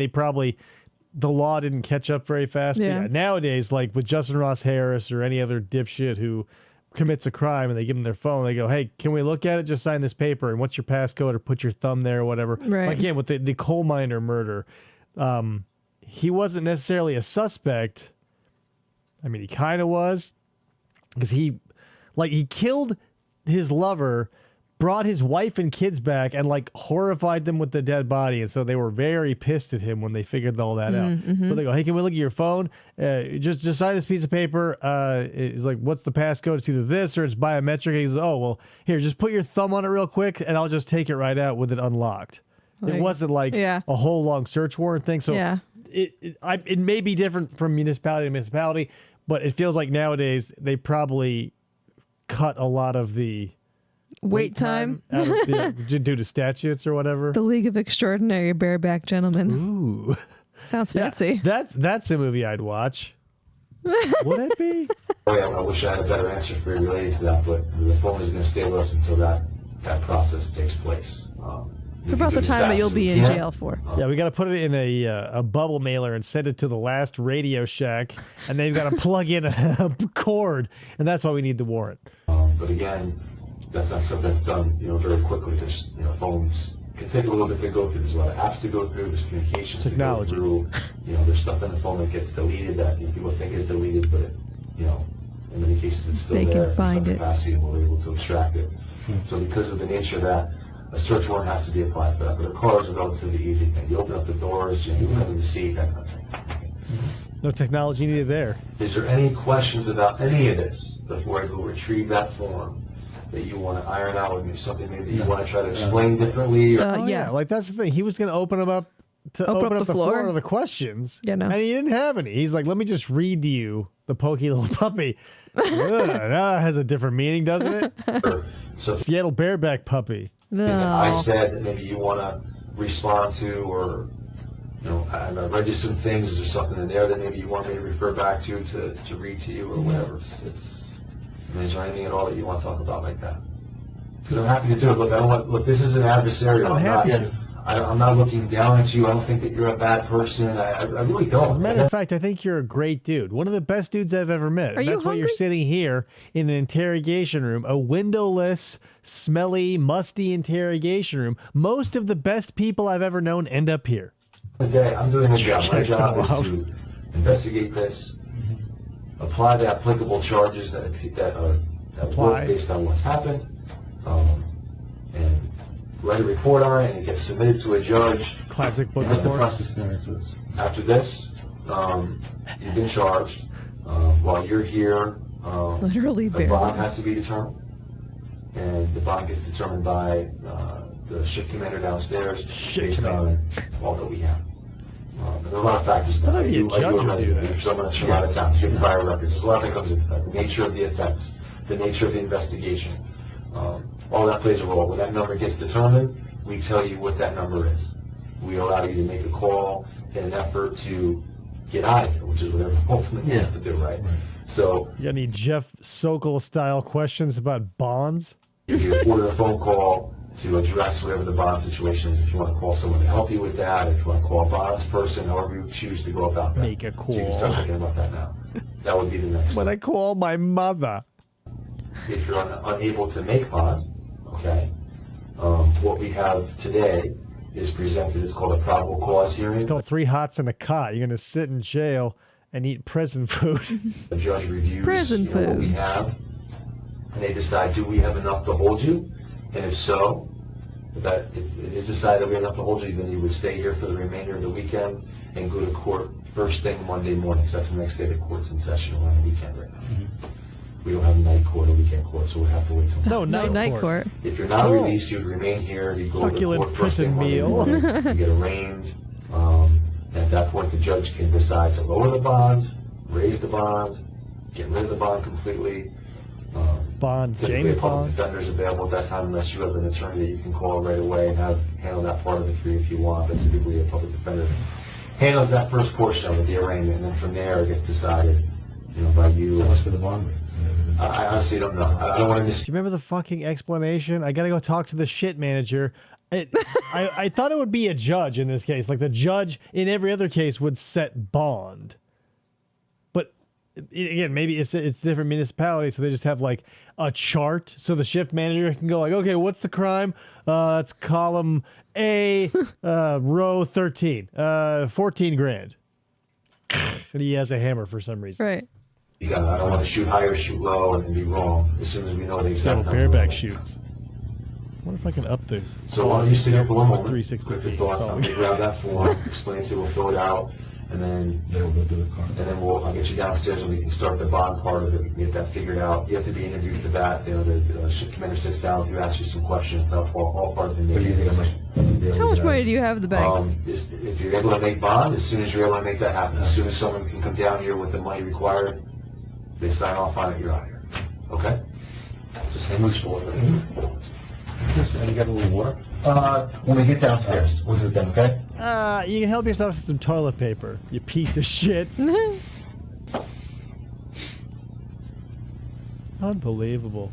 the law didn't catch up very fast. Yeah. But nowadays, like with Justin Ross Harris or any other dipshit who commits a crime and they give them their phone, they go, hey, can we look at it? Just sign this paper. And what's your passcode? Or put your thumb there or whatever. Right. Like, again, with the coal miner murder, he wasn't necessarily a suspect. I mean, he kind of was, because he killed his lover, brought his wife and kids back, and horrified them with the dead body. And so they were very pissed at him when they figured all that out. But they go, hey, can we look at your phone? Just sign this piece of paper. It's like, what's the passcode? It's either this or it's biometric. He goes, oh, well, here, just put your thumb on it real quick, and I'll just take it right out with it unlocked. It wasn't a whole long search warrant thing. So it may be different from municipality to municipality, but it feels like nowadays they probably cut a lot of the Wait time out of due to statutes or whatever. The League of Extraordinary Bareback Gentlemen. Ooh, Sounds fancy. That's a movie I'd watch. Would it be? I wish I had a better answer for you related to that, but the phone is going to stay with us until that process takes place. For about the time that you'll be in jail for. Yeah, we got to put it in a bubble mailer and send it to the last Radio Shack, and they've got to plug in a cord, and that's why we need the warrant. But again, that's not something that's done, very quickly. There's, phones can take a little bit to go through. There's a lot of apps to go through. There's communications Technology. to go through. There's stuff in the phone that gets deleted that people think is deleted, but in many cases it's still They there. can find in it. some capacity, and we're able to extract it. So because of the nature of that, a search warrant has to be applied for that. But a car is a relatively easy thing. You open up the doors, you open up the seat, that kind of thing. No technology needed there. Is there any questions about any of this before I go retrieve that form that you want to iron out with me? Something maybe you want to try to explain differently? Or, Yeah. That's the thing. He was going to open them up to open up the floor to the questions. Yeah, no. And he didn't have any. He's like, let me just read to you the pokey little puppy. That has a different meaning, doesn't it? so Seattle Bareback puppy. I said that maybe you want to respond to or I read you some things. Is there something in there that maybe you want me to refer back to read to you or whatever? Is there anything at all that you want to talk about like that? Because I'm happy to do it. Look, this is an adversarial. I'm not looking down at you. I don't think that you're a bad person. I really don't. As a matter of fact, I think you're a great dude. One of the best dudes I've ever met. Are And you that's why you're hungry? sitting here in an interrogation room, a windowless, smelly, musty interrogation room. Most of the best people I've ever known end up here. Today, I'm doing a job. My job is to investigate this, apply the applicable charges that work based on what's happened, and write a report on it, and it gets submitted to a judge. Classic book And that's the report. process there to this. After this, you've been charged. While you're here, Literally the barely. bond has to be determined, and the bond gets determined by the ship commander downstairs based on all that we have. And there's a lot of factors. Thought maybe a judge would do that. You're someone that's from out of town. You have prior records. There's a lot that comes into that. The nature of the offense, the nature of the investigation. All that plays a role. When that number gets determined, we tell you what that number is. We allow you to make a call in an effort to get out of here, which is what everyone ultimately has to do, right? So You got any Jeff Sokal style questions about bonds? if you order a phone call to address whatever the bond situation is, if you want to call someone to help you with that, if you want to call a bonds person, however you choose to go about that. Make a So you can call. start thinking about that now. That would be the next When step. I call my mother. If you're unable to make bond, okay, what we have today is presented, it's called a probable cause hearing. It's called 3 Hots and a Cot. You're going to sit in jail and eat prison food. The judge reviews Prison what we food. have, and they decide, do we have enough to hold you? And if so, if it is decided that we have enough to hold you, then you would stay here for the remainder of the weekend and go to court first thing Monday morning, because that's the next day the court's in session. We're on the weekend right now. We don't have night court or weekend court, so we have to wait till No, Night court. If you're not Oh. released, you'd remain here. You go Succulent to court first thing prison Monday meal. morning. You get arraigned. And at that point, the judge can decide to lower the bond, raise the bond, get rid of the bond completely. Bond, Typically, James a public Bond. defender is available at that time unless you have an attorney that you can call right away and handle that part of it for you if you want. But typically, a public defender handles that first portion of it, the arraignment, and then from there, it gets decided, by you. So much for the bond rate. I honestly don't know. I don't want to miss. Do you remember the fucking explanation? I gotta go talk to the shit manager. I thought it would be a judge in this case. Like the judge in every other case would set bond. But again, maybe it's different municipalities, so they just have like a chart. So the shift manager can go like, okay, what's the crime? It's column A, row 13, 14 grand. And he has a hammer for some reason. Right. I don't want to shoot high or shoot low and be wrong as soon as we know the Settle exact number. bareback shoots. I wonder if I can up the. So why don't you sit here for one It's moment, 360 with your feet, thoughts, that's all I'm we going to grab that form, explain to you, we'll fill it out, and then They'll go do the car. I'll get you downstairs and we can start the bond part of it. We can get that figured out. You have to be interviewed for that. The ship commander sits down with you, asks you some questions. That's all part of the What do you think meeting. How much money do you have in the bank? If you're able to make bond, as soon as you're able to make that happen, as soon as someone can come down here with the money required, they sign off on it, you're out here. Okay? Just hang loose for it. And you got a little water? When we get downstairs, we'll do it then, okay? You can help yourself to some toilet paper, you piece of shit. Unbelievable.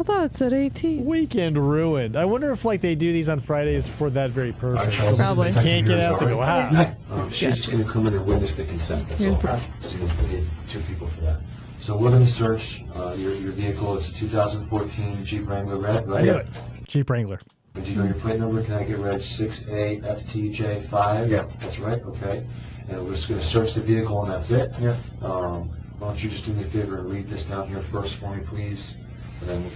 I thought it said 18. Weekend ruined. I wonder if like they do these on Fridays for that very purpose. Charles, Probably. this is Can't get out, they go, ah. She's just going to come in and witness the consent, that's Here's all. So we need 2 people for that. So we're going to search your vehicle. It's a 2014 Jeep Wrangler red, right? I knew it. Jeep Wrangler. Do you know your plate number? Can I get reg 6AFTJ5? Yeah. That's right, okay. And we're just going to search the vehicle and that's it? Yeah. Why don't you just do me a favor and read this down here first for me, please? And then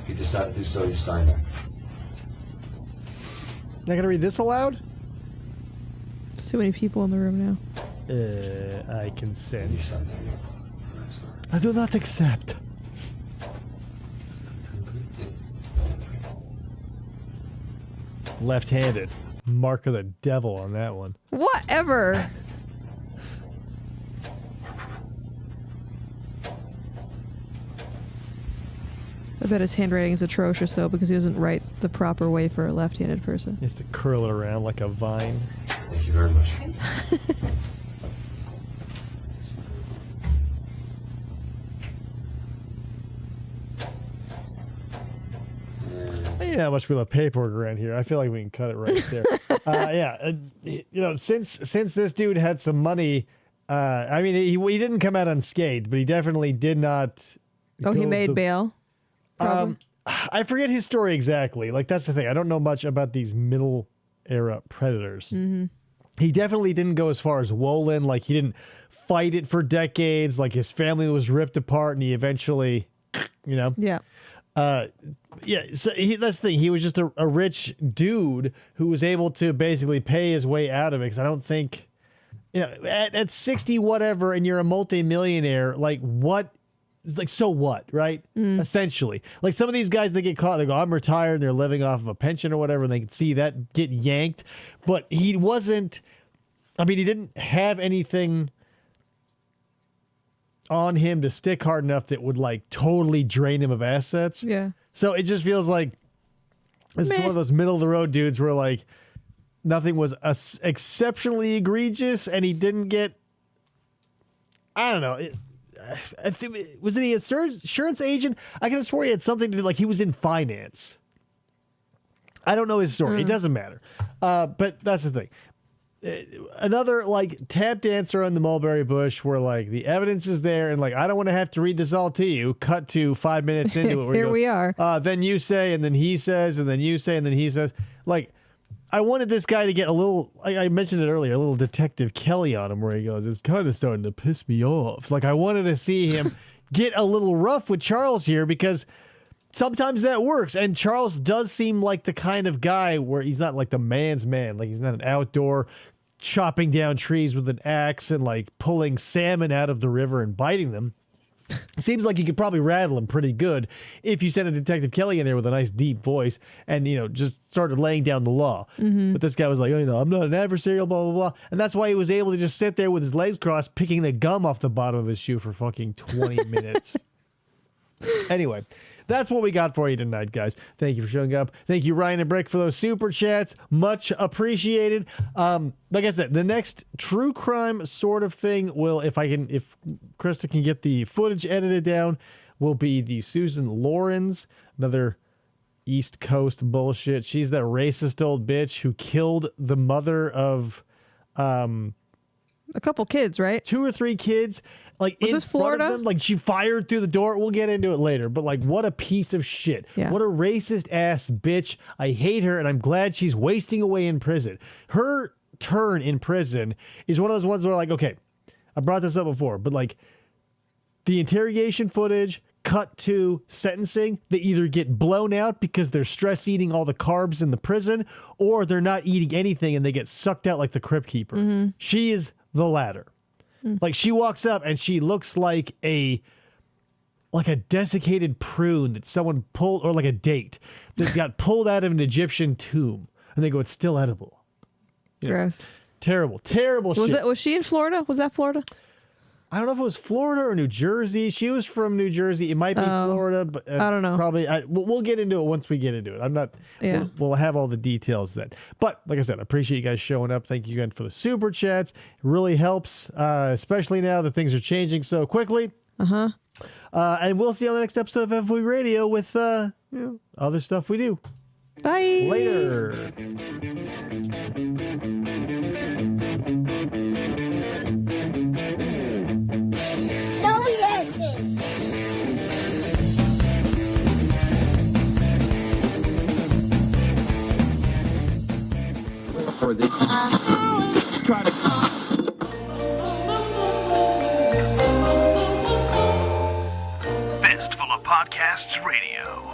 if you decide to do so, you sign it. Not gonna read this aloud? There's too many people in the room now. I And you consent. sign it. I do not accept. Left-handed. Mark of the devil on that one. Whatever. I bet his handwriting is atrocious, though, because he doesn't write the proper way for a left-handed person. He has to curl it around like a vine. Thank you very much. You know how much we love paperwork around here. I feel like we can cut it right there. Since this dude had some money, I mean, he didn't come out unscathed, but he definitely did not. Oh, he made bail? Probably. I forget his story exactly. Like, that's the thing. I don't know much about these middle era predators. Mm-hmm. He definitely didn't go as far as Wolin. Like, he didn't fight it for decades. Like, his family was ripped apart, and he eventually, Yeah. So that's the thing. He was just a rich dude who was able to basically pay his way out of it. Because I don't think, at 60 whatever, and you're a multimillionaire, like so what, right? Essentially, like some of these guys, they get caught. They go, "I'm retired," and they're living off of a pension or whatever, and they can see that get yanked. But he wasn't. I mean, he didn't have anything on him to stick hard enough that would like totally drain him of assets. Yeah. So it just feels like this is one of those middle of the road dudes where like nothing was exceptionally egregious, and he didn't get. I don't know. I think was he an insurance agent? I could have swore he had something to do. Like he was in finance. I don't know his story. It doesn't matter. But that's the thing. Another like tap dancer on the mulberry bush where like the evidence is there and like I don't want to have to read this all to you. Cut to 5 minutes into it. Where Here we are. Then you say, and then he says, and then you say, and then he says. Like I wanted this guy to get a little. I mentioned it earlier. A little Detective Kelly on him where he goes, "It's kind of starting to piss me off." Like I wanted to see him get a little rough with Charles here because. Sometimes that works, and Charles does seem like the kind of guy where he's not like the man's man. Like he's not an outdoor chopping down trees with an axe and like pulling salmon out of the river and biting them. It seems like you could probably rattle him pretty good if you sent a Detective Kelly in there with a nice deep voice and, just started laying down the law. Mm-hmm. But this guy was like, I'm not an adversarial, blah, blah, blah. And that's why he was able to just sit there with his legs crossed, picking the gum off the bottom of his shoe for fucking 20 minutes. Anyway. That's what we got for you tonight, guys. Thank you for showing up. Thank you, Ryan and Brick, for those super chats. Much appreciated. Like I said, the next true crime sort of thing will, if Krista can get the footage edited down, will be the Susan Lawrence, another East Coast bullshit. She's that racist old bitch who killed the mother of a couple kids, right? 2 or 3 kids. Like was in this Florida? Front of them, like she fired through the door. We'll get into it later, but like what a piece of shit. Yeah. What a racist ass bitch. I hate her and I'm glad she's wasting away in prison. Her turn in prison is one of those ones where like, okay, I brought this up before, but like the interrogation footage cut to sentencing, they either get blown out because they're stress eating all the carbs in the prison or they're not eating anything and they get sucked out like the Crypt Keeper. Mm-hmm. She is the latter. Like she walks up and she looks like a desiccated prune that someone pulled, or like a date that got pulled out of an Egyptian tomb, and they go, "It's still edible." Gross. Terrible shit. Was she in Florida? Was that Florida? I don't know if it was Florida or New Jersey. She was from New Jersey. It might be Florida, but I don't know. Probably. We'll get into it once we get into it. I'm not. Yeah. We'll have all the details then. But like I said, I appreciate you guys showing up. Thank you again for the super chats. It really helps, especially now that things are changing so quickly. And we'll see you on the next episode of FFOP Radio with other stuff we do. Bye. Later. For the try to Fistful of Podcasts Radio.